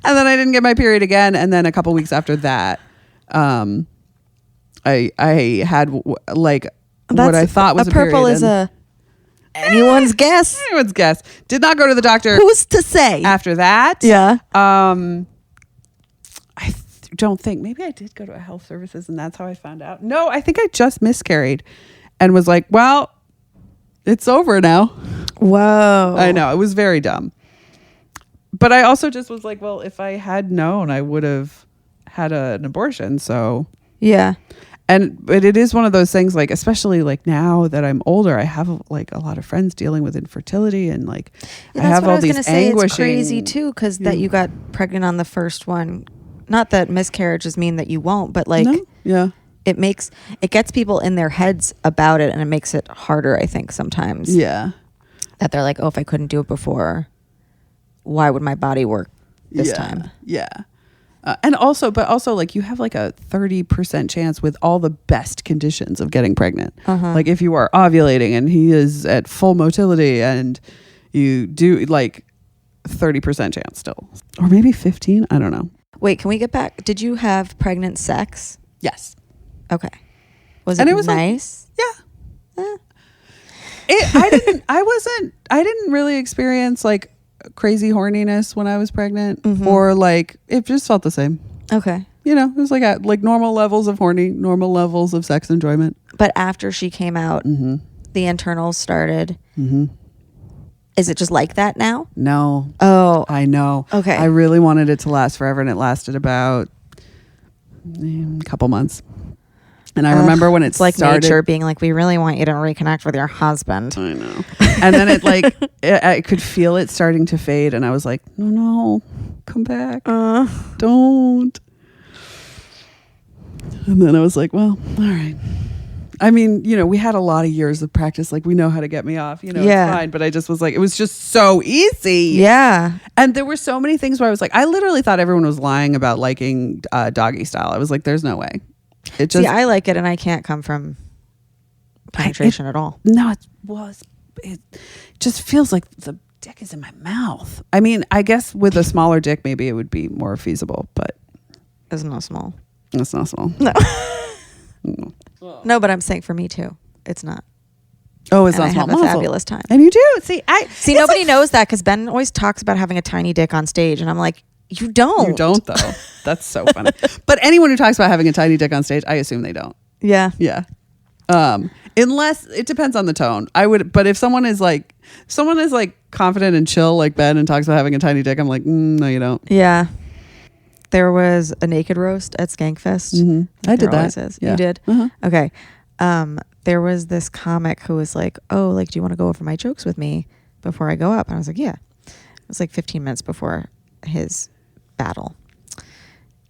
And then I didn't get my period again. And then a couple weeks after that, I had like what I thought was a purple period. is anyone's guess. Anyone's guess. Did not go to the doctor. Who's to say? After that? Yeah. I don't think. Maybe I did go to a health services, and that's how I found out. No, I think I just miscarried and was like, well, it's over now. Whoa. I know. It was very dumb. But I also just was like, well, if I had known, I would have had an abortion. So yeah. But it is one of those things, like, especially like now that I'm older, I have like a lot of friends dealing with infertility, and like I have all these anguishing. It's crazy too, because that you got pregnant on the first one. Not that miscarriages mean that you won't, but like it gets people in their heads about it, and it makes it harder, I think, sometimes. Yeah. that they're like, oh, if I couldn't do it before, why would my body work this time? Yeah. But also like you have like a 30% chance with all the best conditions of getting pregnant. Like if you are ovulating and he is at full motility and you do like 30% chance still, or maybe 15. I don't know. Wait, can we get back? Did you have pregnant sex? Yes. Okay. Was it nice? Like, yeah. I didn't really experience like crazy horniness when I was pregnant, or like it just felt the same. Okay. You know, it was like at like normal levels of horny, normal levels of sex enjoyment. But after she came out, the internals started. Is it just like that now? No. Oh, I know. Okay. I really wanted it to last forever, and it lasted about a couple months. And I remember when it like started, nature being like, we really want you to reconnect with your husband. I know. And then it like, I could feel it starting to fade. And I was like, no, come back. Don't. And then I was like, well, all right. I mean, you know, we had a lot of years of practice. Like we know how to get me off, you know, it's fine. But I just was like, it was just so easy. Yeah. And there were so many things where I was like, I literally thought everyone was lying about liking doggy style. I was like, there's no way. It just, see, I like it and I can't come from penetration at all. No, it just feels like the dick is in my mouth. I mean, I guess with a smaller dick, maybe it would be more feasible, but It's not small. it's not small. No. No, but I'm saying for me too. It's not. Oh, it's And not I small. have a Muzzle. fabulous time. And you do. See, Nobody knows that because Ben always talks about having a tiny dick on stage. And I'm like, you don't. You don't, though. That's so funny. But anyone who talks about having a tiny dick on stage, I assume they don't. Yeah. Yeah. Unless it depends on the tone. I would, but if someone is like confident and chill like Ben and talks about having a tiny dick, I'm like, no, you don't. Yeah. There was a naked roast at Skankfest. I did that. Is. Yeah. You did? Uh-huh. Okay. There was this comic who was like, oh, like, do you want to go over my jokes with me before I go up? And I was like, yeah. It was like 15 minutes before his battle.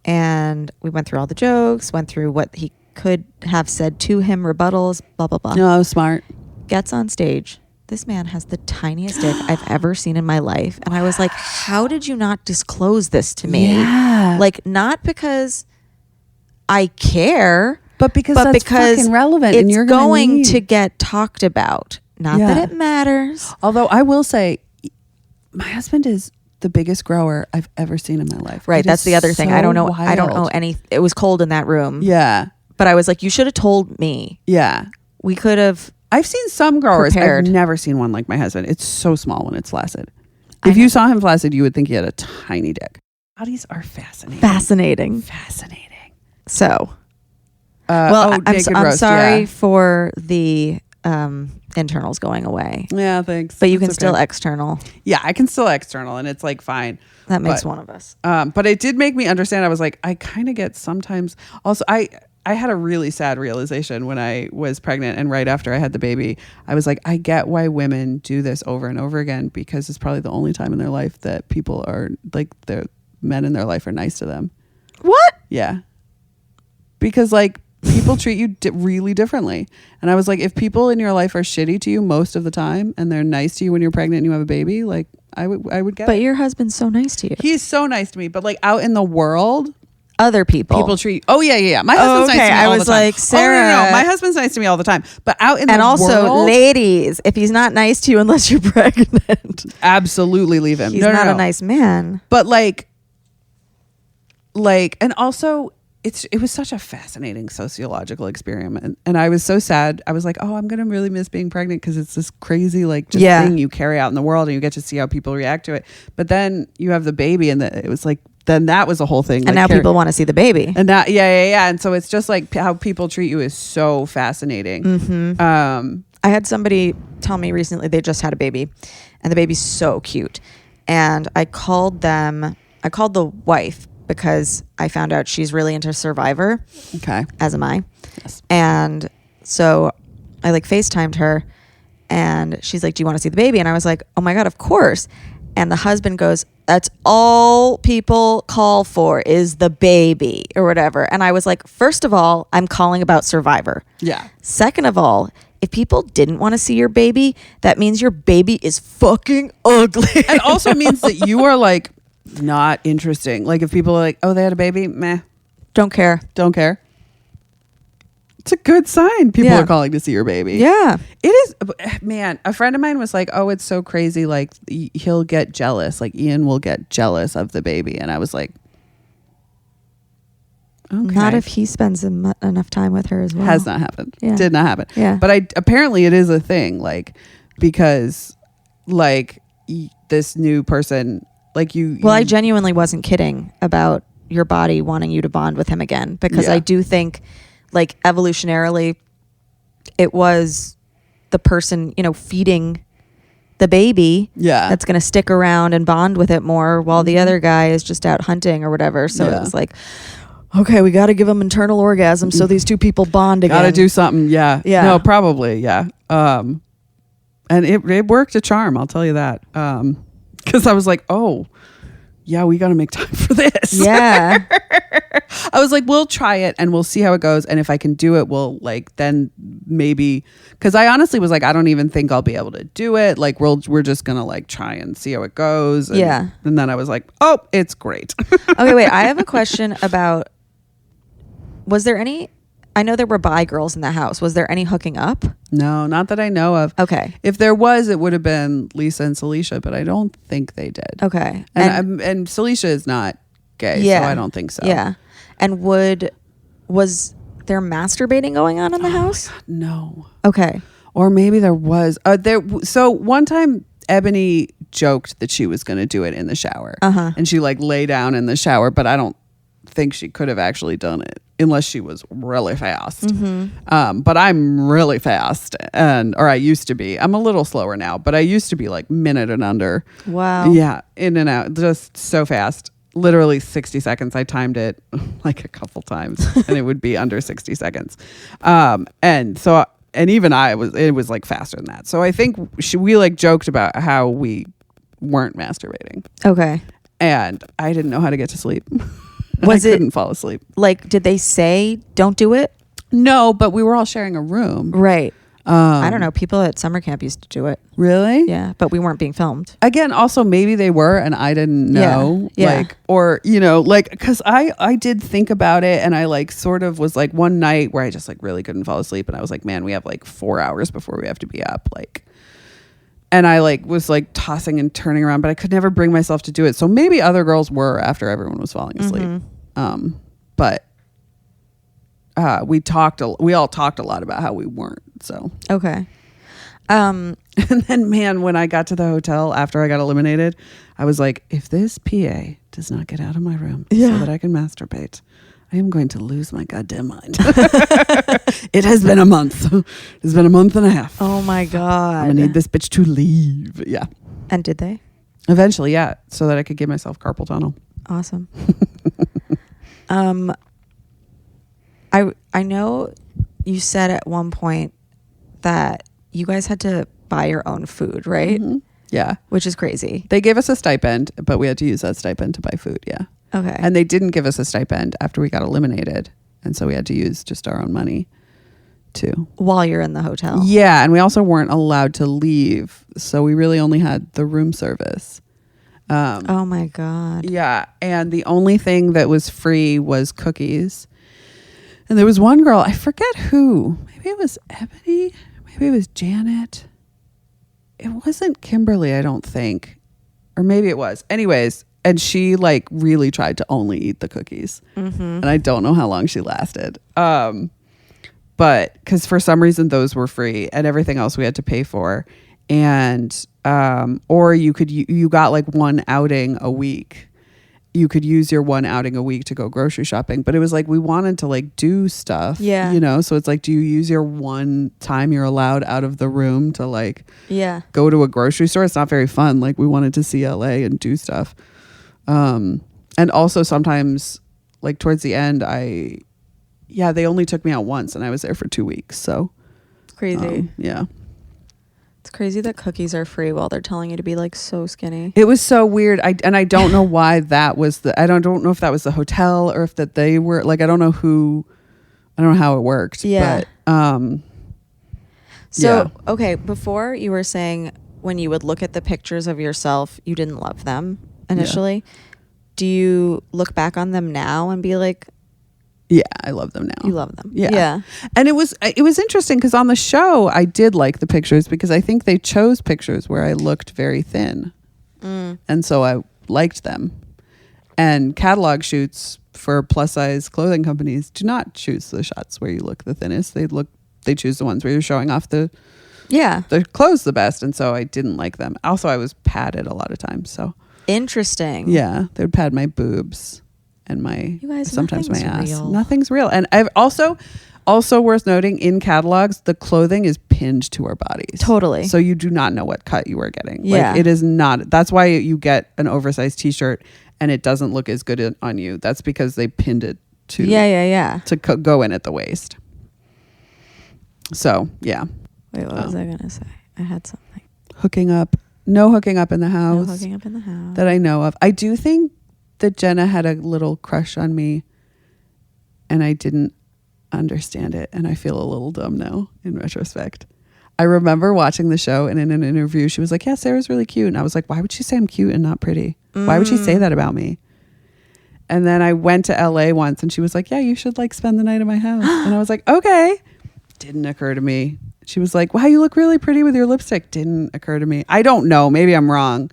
And we went through all the jokes, went through what he could have said to him, rebuttals, blah, blah, blah. No, smart. Gets on stage. This man has the tiniest dick I've ever seen in my life. And I was like, how did you not disclose this to me? Yeah. Like, not because I care, But because that's fucking relevant, it's and you're going to get talked about. Not that it matters. Although I will say, my husband is the biggest grower I've ever seen in my life. Right. It that's is the other thing. so I don't know wild. any. It was cold in that room. Yeah. But I was like, you should have told me. Yeah. We could have. I've seen some growers. Prepared. I've never seen one like my husband. It's so small when it's flaccid. If you saw him flaccid, you would think he had a tiny dick. Bodies are fascinating. Fascinating. So. Well, I'm roast, sorry yeah. for the internals going away. Yeah, thanks. But you can It's still okay. external. Yeah, I can still external, and it's like fine. That makes one of us. But it did make me understand. I was like, I kind of get sometimes. Also, I had a really sad realization when I was pregnant, and right after I had the baby, I was like, I get why women do this over and over again, because it's probably the only time in their life that people are like, the men in their life are nice to them. What? Yeah. Because like people treat you really differently. And I was like, if people in your life are shitty to you most of the time and they're nice to you when you're pregnant and you have a baby, like I would get But it. your husband's so nice to you. He's so nice to me, but like out in the world, Other people treat. Oh yeah. My husband's nice to me I all was the time. like, Sarah. Oh, no. My husband's nice to me all the time. But out in And the also, world, ladies, if he's not nice to you unless you're pregnant, absolutely leave him. he's No. not a nice man. But like, and also it was such a fascinating sociological experiment, and I was so sad. I was like, oh, I'm gonna really miss being pregnant, because it's this crazy like just thing you carry out in the world, and you get to see how people react to it. But then you have the baby, and it was like, then that was a whole thing. And like, now people want to see the baby. and that and so it's just like how people treat you is so fascinating. I had somebody tell me recently they just had a baby, and the baby's so cute. And I called the wife, because I found out she's really into Survivor. Okay. As am I. Yes. And so I like FaceTimed her, and she's like, do you want to see the baby? And I was like, oh my God, of course. And the husband goes, that's all people call for is the baby or whatever. And I was like, first of all, I'm calling about Survivor. Yeah. Second of all, if people didn't want to see your baby, that means your baby is fucking ugly. It also means that you are like not interesting. Like if people are like, oh, they had a baby, meh, Don't care. It's a good sign. People are calling to see your baby. Yeah. It is, man. A friend of mine was like, oh, it's so crazy. Like he'll get jealous. Like Ian will get jealous of the baby. And I was like, okay. Not if he spends enough time with her as well. Has not happened. Yeah. Did not happen. Yeah. But apparently it is a thing. Like, because like this new person, like you. Well, I genuinely wasn't kidding about your body wanting you to bond with him again, because I do think, like, evolutionarily, it was the person, feeding the baby that's going to stick around and bond with it more, while the other guy is just out hunting or whatever. So it was like, okay, we got to give them internal orgasms so these two people bond again. Got to do something. Yeah. No, probably. Yeah. And it worked a charm. I'll tell you that. Because I was like, oh, yeah, we got to make time for this. Yeah. I was like, we'll try it and we'll see how it goes. And if I can do it, we'll like, then maybe, because I honestly was like, I don't even think I'll be able to do it. Like we're just going to like try and see how it goes. And, and then I was like, oh, it's great. Okay, wait, I have a question about, was there any, I know there were bi girls in the house. Was there any hooking up? No, not that I know of. Okay. If there was, it would have been Lisa and Celicia, but I don't think they did. Okay. And Celicia is not gay, so I don't think so. Yeah. And was there masturbating going on in the house? God, no. Okay. Or maybe there was. So one time Ebony joked that she was going to do it in the shower. And she like lay down in the shower, but I don't think she could have actually done it unless she was really fast. But I'm really fast, or I used to be. I'm a little slower now, but I used to be like minute and under. Wow. Yeah, in and out, just so fast. Literally 60 seconds. I timed it like a couple times, and it would be under 60 seconds. And even it was like faster than that. So I think we like joked about how we weren't masturbating. Okay. And I didn't know how to get to sleep. I couldn't fall asleep. Like, did they say don't do it? No, but we were all sharing a room. Right. I don't know. People at summer camp used to do it. Really? Yeah, but we weren't being filmed. Again, also maybe they were and I didn't know. Yeah. Like, or, like, because I did think about it, and I like sort of was like one night where I just like really couldn't fall asleep, and I was like, man, we have like 4 hours before we have to be up. Like, and I like was like tossing and turning around, but I could never bring myself to do it. So maybe other girls were after everyone was falling asleep. But we all talked a lot about how we weren't. So okay. And then, man, when I got to the hotel after I got eliminated, I was like, if this PA does not get out of my room so that I can masturbate, I am going to lose my goddamn mind. It has been a month. It's been a month and a half. Oh my God. I'm gonna need this bitch to leave. Yeah. And did they? Eventually, yeah. So that I could give myself carpal tunnel. Awesome. I know you said at one point that you guys had to buy your own food, right? Mm-hmm. Yeah. Which is crazy. They gave us a stipend, but we had to use that stipend to buy food. Yeah. Okay. And they didn't give us a stipend after we got eliminated. And so we had to use just our own money too. While you're in the hotel. Yeah. And we also weren't allowed to leave. So we really only had the room service. Oh my God. Yeah. And the only thing that was free was cookies. And there was one girl, I forget who. Maybe it was Ebony. Maybe it was Janet. It wasn't Kimberly, I don't think. Or maybe it was. Anyways, and she like really tried to only eat the cookies. And I don't know how long she lasted. But because for some reason those were free and everything else we had to pay for. And or you got like one outing a week. You could use your one outing a week to go grocery shopping, but it was like we wanted to like do stuff. Yeah. So it's like, do you use your one time you're allowed out of the room to like go to a grocery store? It's not very fun. Like we wanted to see LA and do stuff. And also sometimes like towards the end they only took me out once and I was there for 2 weeks. So It's crazy. Yeah. It's crazy that cookies are free while they're telling you to be like so skinny. It was so weird. I don't know why that was I don't know if that was the hotel or if that they were like, I don't know how it worked. Yeah. But, So, okay, before you were saying when you would look at the pictures of yourself, you didn't love them initially. Do you look back on them now and be like, yeah, I love them now. You love them. Yeah. And it was interesting because on the show, I did like the pictures because I think they chose pictures where I looked very thin. And so I liked them. And catalog shoots for plus size clothing companies do not choose the shots where you look the thinnest. They choose the ones where you're showing off the clothes the best. And so I didn't like them. Also, I was padded a lot of times. So interesting. Yeah, they would pad my boobs and sometimes my ass. Nothing's real. And I've also worth noting, in catalogs, the clothing is pinned to our bodies. Totally. So you do not know what cut you are getting. Yeah. Like, it is not. That's why you get an oversized t-shirt and it doesn't look as good on you. That's because they pinned it to to go in at the waist. So, yeah. Wait, what was I going to say? I had something. No hooking up in the house. No hooking up in the house. That I know of. I do think that Jenna had a little crush on me and I didn't understand it. And I feel a little dumb now in retrospect. I remember watching the show and in an interview, she was like, yeah, Sarah's really cute. And I was like, why would she say I'm cute and not pretty? Why would she say that about me? And then I went to LA once and she was like, yeah, you should like spend the night at my house. And I was like, okay. Didn't occur to me. She was like, wow, you look really pretty with your lipstick. Didn't occur to me. I don't know. Maybe I'm wrong.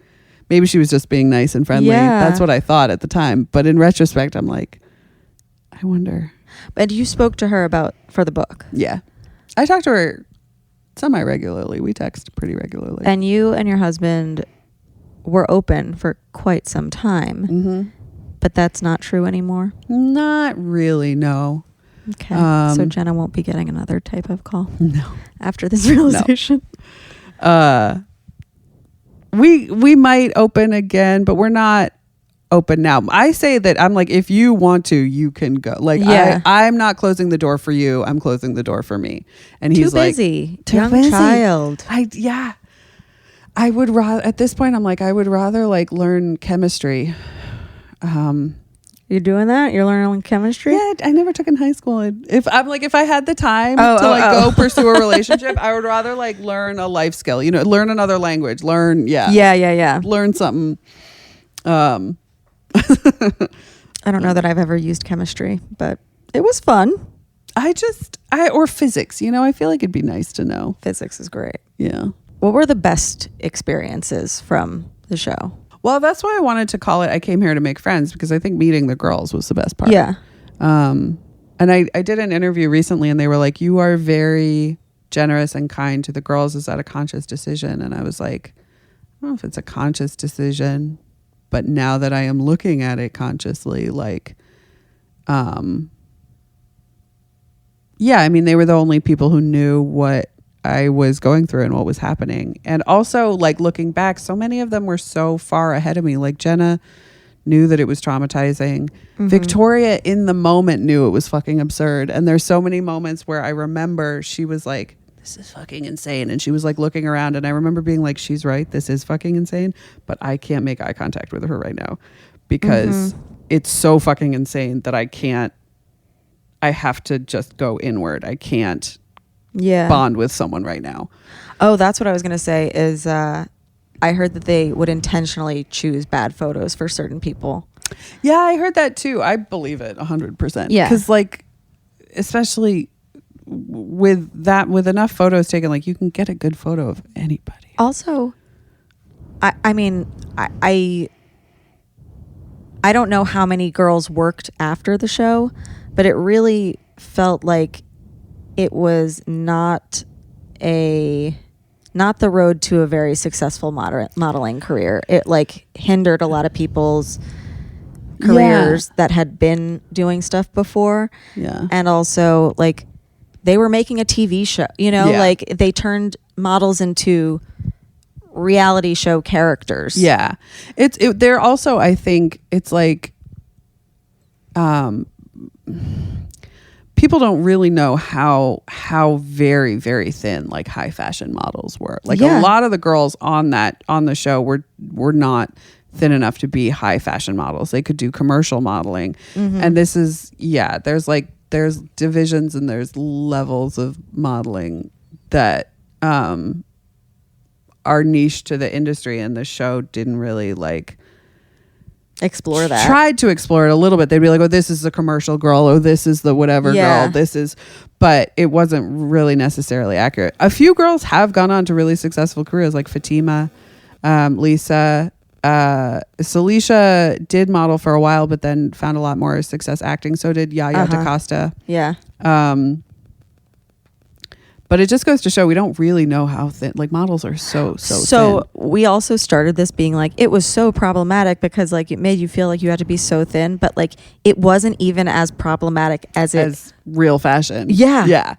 Maybe she was just being nice and friendly. Yeah. That's what I thought at the time. But in retrospect, I'm like, I wonder. But you spoke to her for the book. Yeah. I talk to her semi-regularly. We text pretty regularly. And you and your husband were open for quite some time. Mm-hmm. But that's not true anymore? Not really, no. Okay. So Jenna won't be getting another type of call? No. After this realization? No. We might open again, but we're not open now. I say that I'm like, if you want to, you can go. Like, I'm not closing the door for you. I'm closing the door for me. And he's like, young child. I would rather, at this point, I'm like, I would rather like learn chemistry. You're doing that? You're learning chemistry? Yeah, I never took in high school. If I had the time to go pursue a relationship, I would rather like learn a life skill, learn another language, learn something. I don't know that I've ever used chemistry, but it was fun. Or physics, I feel like it'd be nice to know. Physics is great. Yeah. What were the best experiences from the show? Well, that's why I wanted to call it I Came Here to Make Friends, because I think meeting the girls was the best part. Yeah. And I did an interview recently and they were like, you are very generous and kind to the girls. Is that a conscious decision? And I was like, I don't know if it's a conscious decision, but now that I am looking at it consciously, like, they were the only people who knew what I was going through and what was happening. And also, like, looking back, so many of them were so far ahead of me. Like, Jenna knew that it was traumatizing. Mm-hmm. Victoria in the moment knew it was fucking absurd. And there's so many moments where I remember she was like, this is fucking insane. And she was like looking around and I remember being like, she's right, this is fucking insane. But I can't make eye contact with her right now because it's so fucking insane that I have to just go inward. I can't bond with someone right now. Oh, that's what I was going to say is I heard that they would intentionally choose bad photos for certain people. Yeah, I heard that too. I believe it 100%. Yeah. Because like, especially with enough photos taken, like you can get a good photo of anybody. Also, I don't know how many girls worked after the show, but it really felt like it was not the road to a very successful modeling career. It like hindered a lot of people's careers that had been doing stuff before. Yeah. And also like they were making a TV show, like they turned models into reality show characters. Yeah. They're also, I think it's like, people don't really know how very, very thin like high fashion models were. Like a lot of the girls on the show were not thin enough to be high fashion models. They could do commercial modeling. Mm-hmm. And this is there's divisions and there's levels of modeling that are niche to the industry, and the show didn't really like explore that. Tried to explore it a little bit. They'd be like, oh, this is the commercial girl, oh, this is the whatever girl, this is, but it wasn't really necessarily accurate. A few girls have gone on to really successful careers, like Fatima, Lisa, Celicia did model for a while, but then found a lot more success acting. So did Yaya DaCosta. Yeah. But it just goes to show we don't really know how thin, like models are so thin. We also started this being like, it was so problematic because like it made you feel like you had to be so thin, but like it wasn't even as problematic as real fashion. Yeah. Yeah.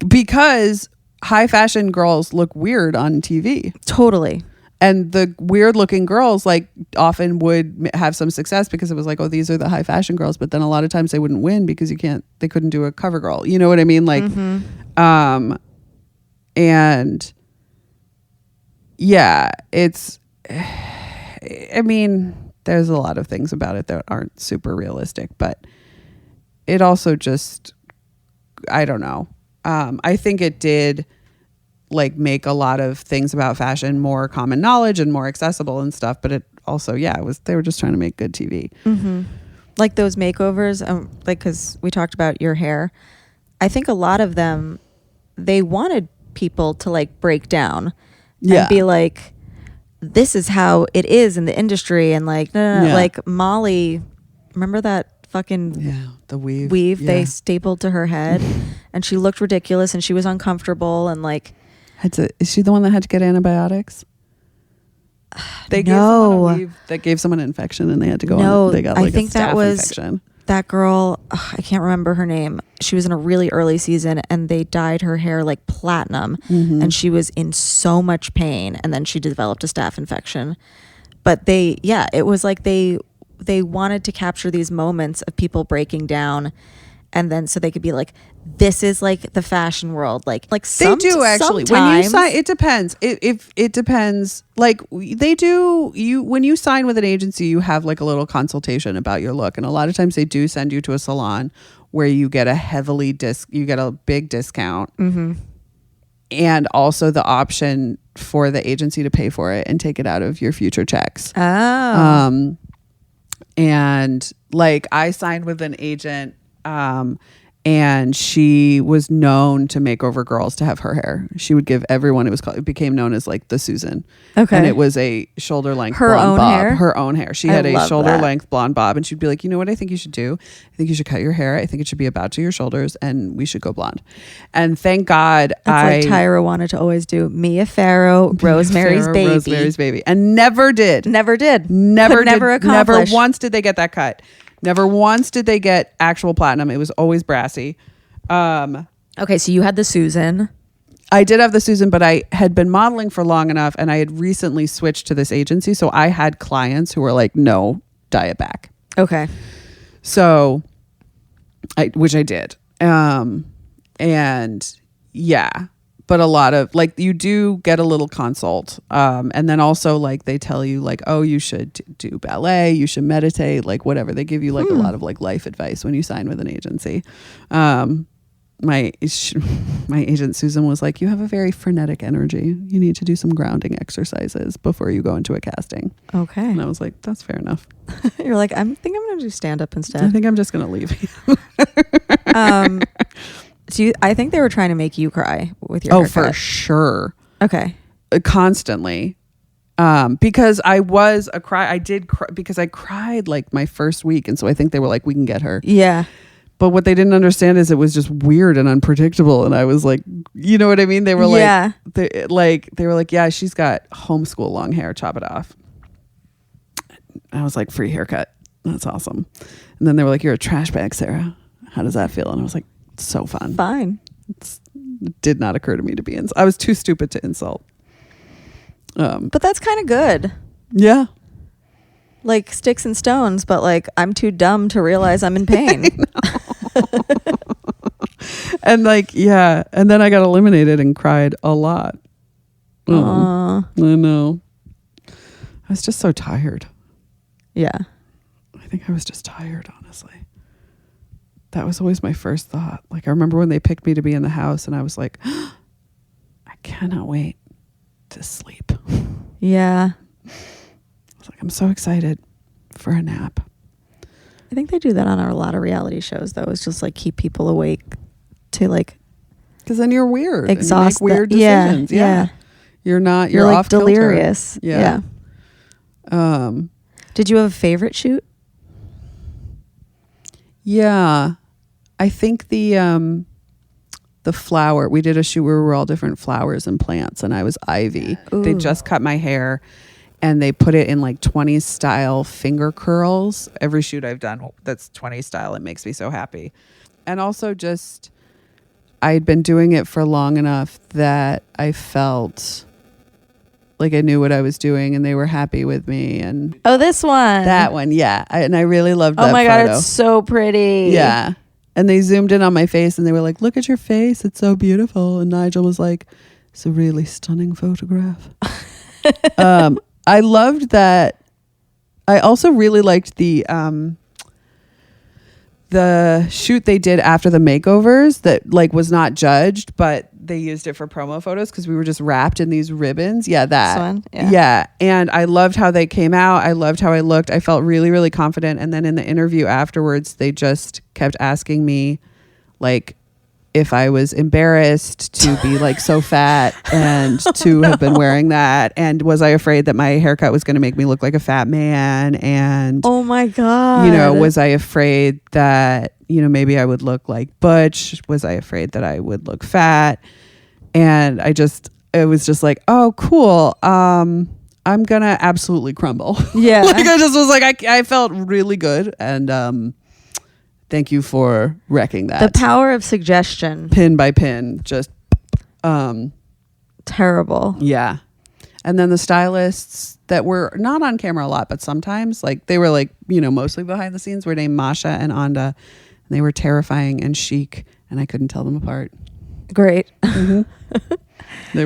Because high fashion girls look weird on TV. Totally. And the weird looking girls like often would have some success because it was like, oh, these are the high fashion girls. But then a lot of times they wouldn't win because they couldn't do a cover girl. You know what I mean? Like, and yeah, I mean, there's a lot of things about it that aren't super realistic, but it also just, I don't know. I think it did like make a lot of things about fashion more common knowledge and more accessible and stuff, but it also, they were just trying to make good TV. Like those makeovers, like, cause we talked about your hair. I think a lot of them, they wanted people to like break down and be like, this is how it is in the industry. And like, no, like Molly, remember that fucking the weave they stapled to her head and she looked ridiculous and she was uncomfortable and like, is she the one that had to get antibiotics? They gave someone a weave that gave someone an infection and they had to go on. They got like a staph infection. That girl, I can't remember her name. She was in a really early season and they dyed her hair like platinum and she was in so much pain and then she developed a staph infection. But it was like they wanted to capture these moments of people breaking down and then so they could be like, this is like the fashion world. Like they do actually. When you sign, it depends. If it depends, like they do. When you sign with an agency, you have like a little consultation about your look, and a lot of times they do send you to a salon where you get you get a big discount, and also the option for the agency to pay for it and take it out of your future checks. Oh. And like I signed with an agent. And she was known to make over girls to have her hair. She would give everyone, it became known as like the Susan. Okay. And it was a shoulder length her blonde own bob. Hair? Her own hair. She had a shoulder length blonde bob and she'd be like, you know what I think you should do? I think you should cut your hair. I think it should be about to your shoulders and we should go blonde. And thank God That's like Tyra wanted to always do. Mia Farrow, Rosemary's Baby. And never did. Never accomplished. Never once did they get that cut. Never once did they get actual platinum. It was always brassy. Okay, so you had the Susan. I did have the Susan, but I had been modeling for long enough and I had recently switched to this agency. So I had clients who were like, no, dye it back. Okay. So, which I did. And yeah, but a lot of like, you do get a little consult. And then also like they tell you like, oh, you should do ballet, you should meditate, like whatever. They give you like a lot of like life advice when you sign with an agency. My agent Susan was like, you have a very frenetic energy. You need to do some grounding exercises before you go into a casting. Okay. And I was like, that's fair enough. You're like, I think I'm going to do stand up instead. I think I'm just going to leave. So I think they were trying to make you cry with your haircut. For sure. Okay. Constantly. Because I did cry because I cried like my first week. And so I think they were like, we can get her. Yeah. But what they didn't understand is it was just weird and unpredictable. And I was like, you know what I mean? They were like, they were like, yeah, she's got homeschool long hair. Chop it off. I was like, free haircut. That's awesome. And then they were like, you're a trash bag, Sarah. How does that feel? And I was like, so fun. Fine. It did not occur to me to be I was too stupid to insult. But that's kind of good. Yeah. Like sticks and stones, but like I'm too dumb to realize I'm in pain. And like, yeah. And then I got eliminated and cried a lot. I know. I was just so tired. Yeah. I think I was just tired, honestly. That was always my first thought. Like I remember when they picked me to be in the house and I was like, I cannot wait to sleep. Yeah. I was like, I'm so excited for a nap. I think they do that on a lot of reality shows, though. It's just like keep people awake to like, because then you're weird. exhaust. And you make weird yeah, decisions. yeah. You're not. You're like off kilter. delirious. Yeah. Did you have a favorite shoot? Yeah, I think the flower. We did a shoot where we were all different flowers and plants, and I was Ivy. Ooh. They just cut my hair, and they put it in like 20s style finger curls. Every shoot I've done that's 20s style, it makes me so happy. And also just, I'd been doing it for long enough that I felt like I knew what I was doing, and they were happy with me. And Oh, this one. that one, yeah. And I really loved that Oh my photo. God, it's so pretty. Yeah. And they zoomed in on my face and they were like, look at your face. It's so beautiful. And Nigel was like, it's a really stunning photograph. I loved that. I also really liked the shoot they did after the makeovers that like was not judged, but they used it for promo photos because we were just wrapped in these ribbons. Yeah, that. This one? Yeah. Yeah. And I loved how they came out. I loved how I looked. I felt really, really confident. And then in the interview afterwards, they just kept asking me like if I was embarrassed to be like so fat and to have been wearing that. And was I afraid that my haircut was going to make me look like a fat man? And Oh my God. you know, was I afraid that, you know, maybe I would look like Butch? Was I afraid that I would look fat? And it was just like, oh, cool. I'm going to absolutely crumble. Yeah. Like I just was like, I felt really good. And thank you for wrecking that. The power of suggestion. Pin by pin, just Terrible. yeah. And then the stylists that were not on camera a lot, but sometimes like they were like, you know, mostly behind the scenes were named Masha and Anda. And they were terrifying and chic and I couldn't tell them apart. Great. Mm-hmm. They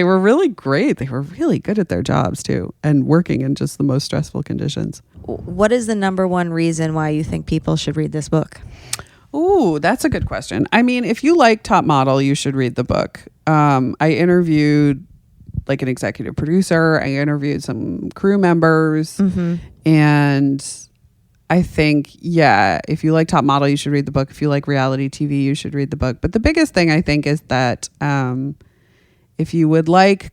were really great. They were really good at their jobs too and working in just the most stressful conditions. What is the number one reason why you think people should read this book? Ooh, that's a good question. I mean, if you like Top Model, you should read the book. I interviewed like an executive producer. I interviewed some crew members. And I think, yeah, if you like Top Model, you should read the book. If you like reality TV, you should read the book. But the biggest thing I think is that if you would like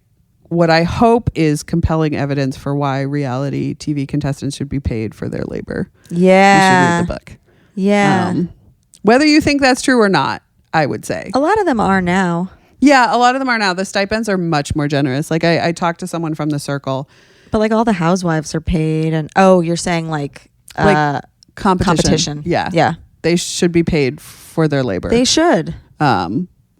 what I hope is compelling evidence for why reality TV contestants should be paid for their labor, you should read the book. Yeah. Whether you think that's true or not, I would say. A lot of them are now. Yeah, a lot of them are now. The stipends are much more generous. Like I talked to someone from The Circle. But like all the housewives are paid. And you're saying like competition. Yeah. Yeah. They should be paid for their labor. They should.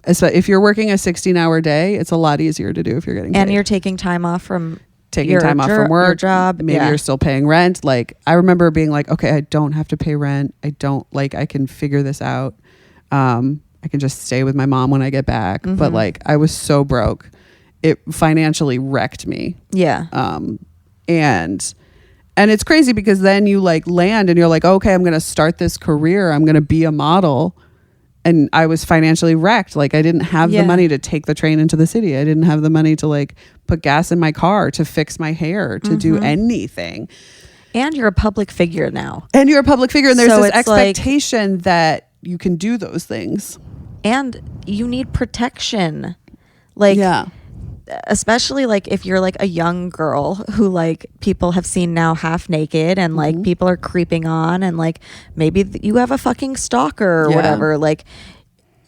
If you're working a 16-hour day, it's a lot easier to do if you're getting paid. And you're taking time off from from work, your job. Maybe you're still paying rent. Like I remember being like, okay, I don't have to pay rent. I can figure this out. I can just stay with my mom when I get back. But like I was so broke. It financially wrecked me. Yeah. And it's crazy because then you like land and you're like, okay, I'm going to start this career. I'm going to be a model. And I was financially wrecked. Like I didn't have the money to take the train into the city. I didn't have the money to like put gas in my car, to fix my hair, to do anything. And you're a public figure now. And you're a public figure. And there's So this it's expectation that you can do those things. And you need protection. Like, especially like if you're like a young girl who like people have seen now half naked and like people are creeping on and like maybe you have a fucking stalker or whatever, like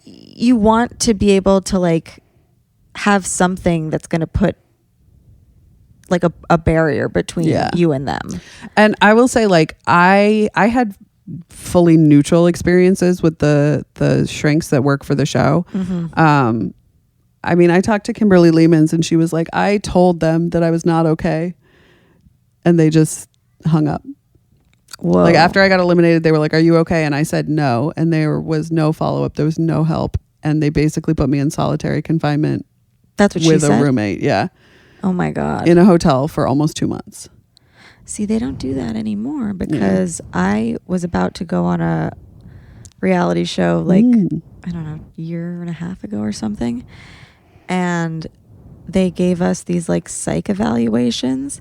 you want to be able to like have something that's going to put like a barrier between you and them. And I will say like I had fully neutral experiences with the shrinks that work for the show. I mean, I talked to Kimberly Lehmans and she was like, I told them that I was not okay. And they just hung up. Whoa. Like after I got eliminated, they were like, are you okay? And I said no. And there was no follow-up. There was no help. And they basically put me in solitary confinement. That's what she said? With a roommate. Yeah. Oh my God. In a hotel for almost 2 months. See, they don't do that anymore because I was about to go on a reality show like, I don't know, a year and a half ago or something. and they gave us these like psych evaluations.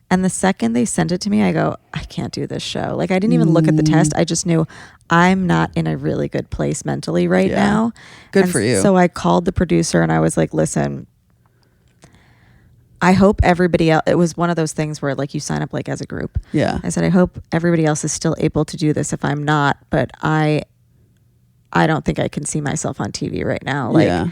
And the second they sent it to me, I go, I can't do this show. Like, I didn't even look at the test. I just knew I'm not in a really good place mentally right now. Good for you. So I called the producer and I was like, listen, I hope everybody else, it was one of those things where like you sign up like as a group. Yeah. I said, I hope everybody else is still able to do this if I'm not, but I don't think I can see myself on TV right now. Like,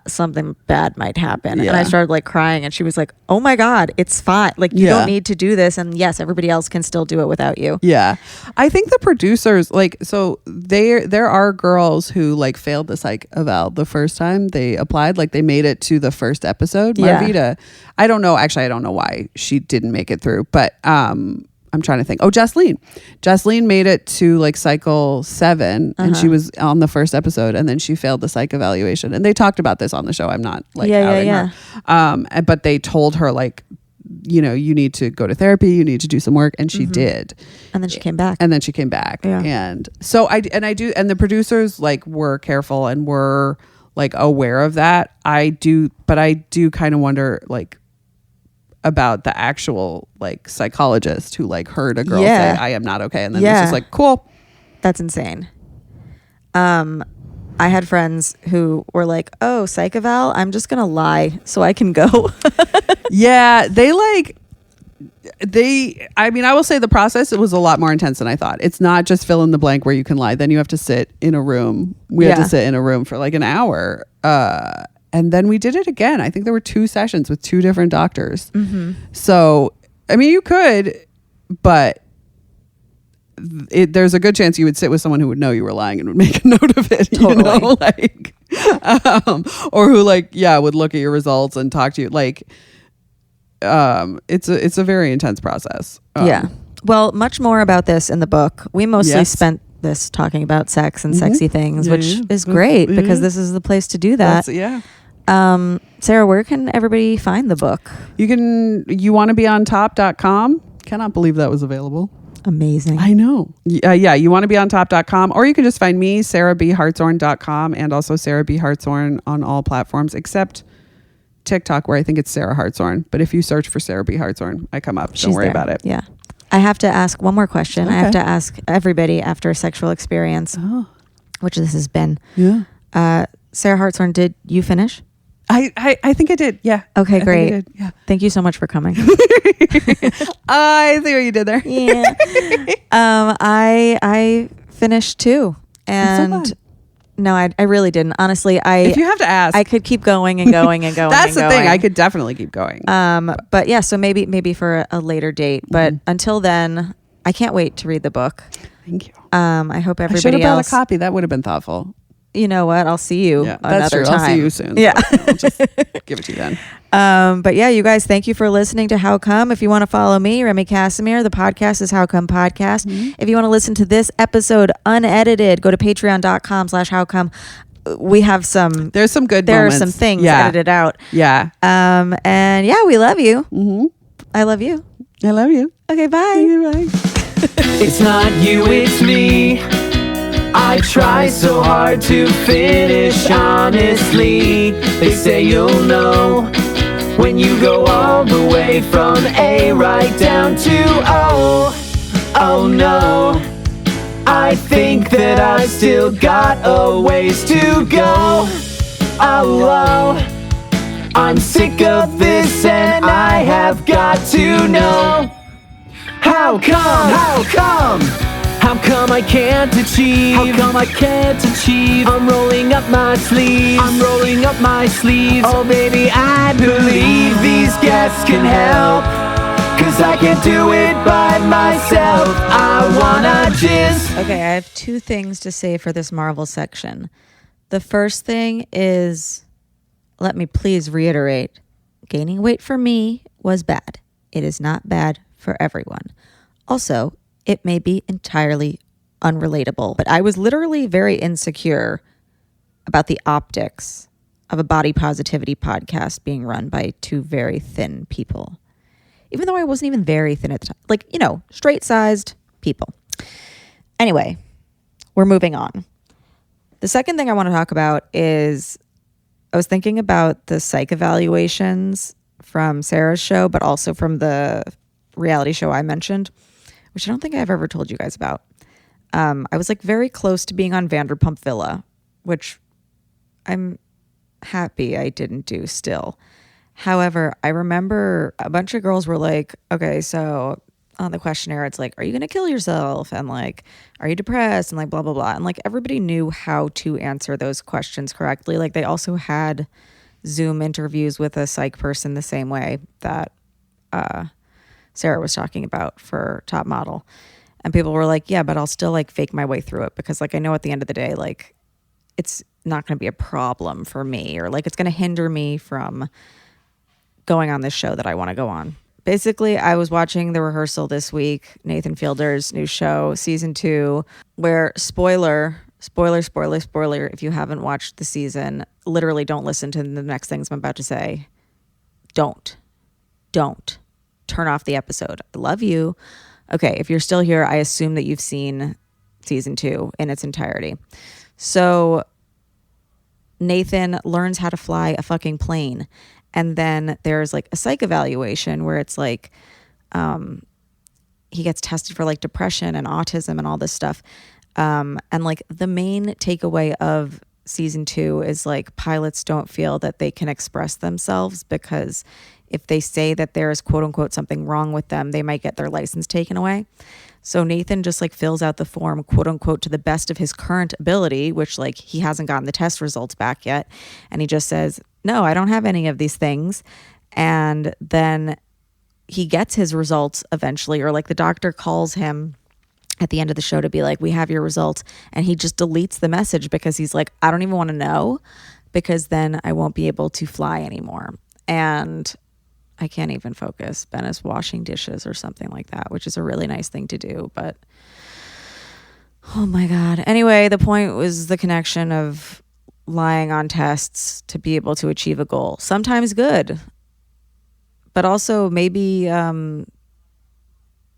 something bad might happen. And I started like crying and she was like, oh my God, it's fine. Like, you don't need to do this. And yes, everybody else can still do it without you. Yeah. I think the producers, like, so there are girls who like failed the psych eval the first time they applied. Like, they made it to the first episode. Marvita, I don't know. Actually, I don't know why she didn't make it through, but I'm trying to think. Oh, Jocelyn made it to like cycle 7 and she was on the first episode and then she failed the psych evaluation. And they talked about this on the show. I'm not like outing her. But they told her like, you know, you need to go to therapy, you need to do some work. And she did. And then she came back. Yeah. And so and the producers like were careful and were like aware of that. But I do kind of wonder like, about the actual like psychologist who like heard a girl say I am not okay and then it's just like, cool. That's insane. I had friends who were like, oh, psych eval, I'm just gonna lie so I can go. Yeah, I mean, I will say the process, it was a lot more intense than I thought. It's not just fill in the blank where you can lie. Then you have to sit in a room. We had to sit in a room for like an hour. And then we did it again. I think there were 2 sessions with 2 different doctors. So, I mean, you could, but there's a good chance you would sit with someone who would know you were lying and would make a note of it. Totally. You know, like, or who like, would look at your results and talk to you. Like, it's a very intense process. Well, much more about this in the book. We mostly spent this talking about sex and sexy things, which is great because this is the place to do that. Sarah, where can everybody find the book? You want to be on top.com. Cannot believe that was available. Amazing. I know. You want to be on top.com, or you can just find me, sarahbhartshorne.com, and also Sarah B. Hartshorne on all platforms except TikTok, where I think it's Sarah Hartshorne. But if you search for Sarah B. Hartshorne, I come up. Don't worry about it. Yeah. I have to ask one more question. Okay. I have to ask everybody after a sexual experience, which this has been. Yeah. Sarah Hartshorne, did you finish? I think I did. Yeah. Okay, great. Yeah. Thank you so much for coming. I see what you did there. Yeah. I finished too. And so no, I really didn't. Honestly, if you have to ask, I could keep going and going and going. That's the thing. I could definitely keep going. But yeah, so maybe for a later date. But until then, I can't wait to read the book. Thank you. I hope everybody should have else brought a copy. That would have been thoughtful. You know what? I'll see you another time. I'll see you soon. Yeah. I'll just give it to you then. But yeah, you guys, thank you for listening to How Come. If you want to follow me, Remy Casimir, the podcast is How Come Podcast. If you want to listen to this episode unedited, go to patreon.com/howcome. We have there's some good moments. There are some things edited out. Yeah. And yeah, we love you. I love you. I love you. Okay, bye. Bye. It's not you, it's me. I try so hard to finish honestly. They say you'll know when you go all the way from A right down to O. Oh no, I think that I still got a ways to go. Oh, I'm sick of this and I have got to know. How come? How come I can't achieve? How come I can't achieve? I'm rolling up my sleeves. Oh baby, I believe these guests can help. 'Cause I can't do it by myself. I wanna jizz. Okay, I have 2 things to say for this Marvel section. The first thing is, let me please reiterate, gaining weight for me was bad. It is not bad for everyone. Also, it may be entirely unrelatable, but I was literally very insecure about the optics of a body positivity podcast being run by 2 very thin people. Even though I wasn't even very thin at the time. Like, straight-sized people. Anyway, we're moving on. The second thing I want to talk about is I was thinking about the psych evaluations from Sarah's show, but also from the reality show I mentioned, which I don't think I've ever told you guys about. I was like very close to being on Vanderpump Villa, which I'm happy I didn't do still. However, I remember a bunch of girls were like, okay, so on the questionnaire, it's like, are you going to kill yourself? And like, are you depressed? And like, blah, blah, blah. And like, everybody knew how to answer those questions correctly. Like, they also had Zoom interviews with a psych person the same way that Sarah was talking about for Top Model. And people were like, yeah, but I'll still like fake my way through it because like, I know at the end of the day, like, it's not going to be a problem for me, or like, it's going to hinder me from going on this show that I want to go on. Basically, I was watching the rehearsal this week, Nathan Fielder's new show, season 2, where spoiler, if you haven't watched the season, literally don't listen to the next things I'm about to say. Don't turn off the episode. I love you. Okay, if you're still here, I assume that you've seen season 2 in its entirety. So Nathan learns how to fly a fucking plane. And then there's like a psych evaluation where it's like he gets tested for like depression and autism and all this stuff. And like the main takeaway of season 2 is like pilots don't feel that they can express themselves because if they say that there is quote unquote something wrong with them, they might get their license taken away. So Nathan just like fills out the form quote unquote to the best of his current ability, which like he hasn't gotten the test results back yet. And he just says, no, I don't have any of these things. And then he gets his results eventually, or like the doctor calls him at the end of the show to be like, we have your results. And he just deletes the message because he's like, I don't even want to know because then I won't be able to fly anymore. And I can't even focus. Ben is washing dishes or something like that, which is a really nice thing to do. But oh my God. Anyway, the point was the connection of lying on tests to be able to achieve a goal. Sometimes good, but also maybe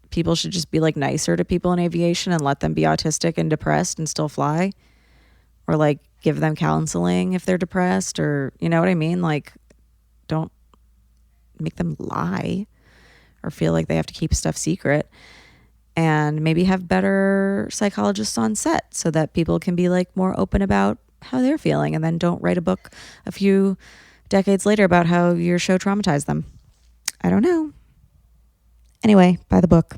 people should just be like nicer to people in aviation and let them be autistic and depressed and still fly, or like give them counseling if they're depressed, or you know what I mean? Like, don't make them lie or feel like they have to keep stuff secret, and maybe have better psychologists on set so that people can be like more open about how they're feeling, and then don't write a book a few decades later about how your show traumatized them. I don't know. Anyway, buy the book.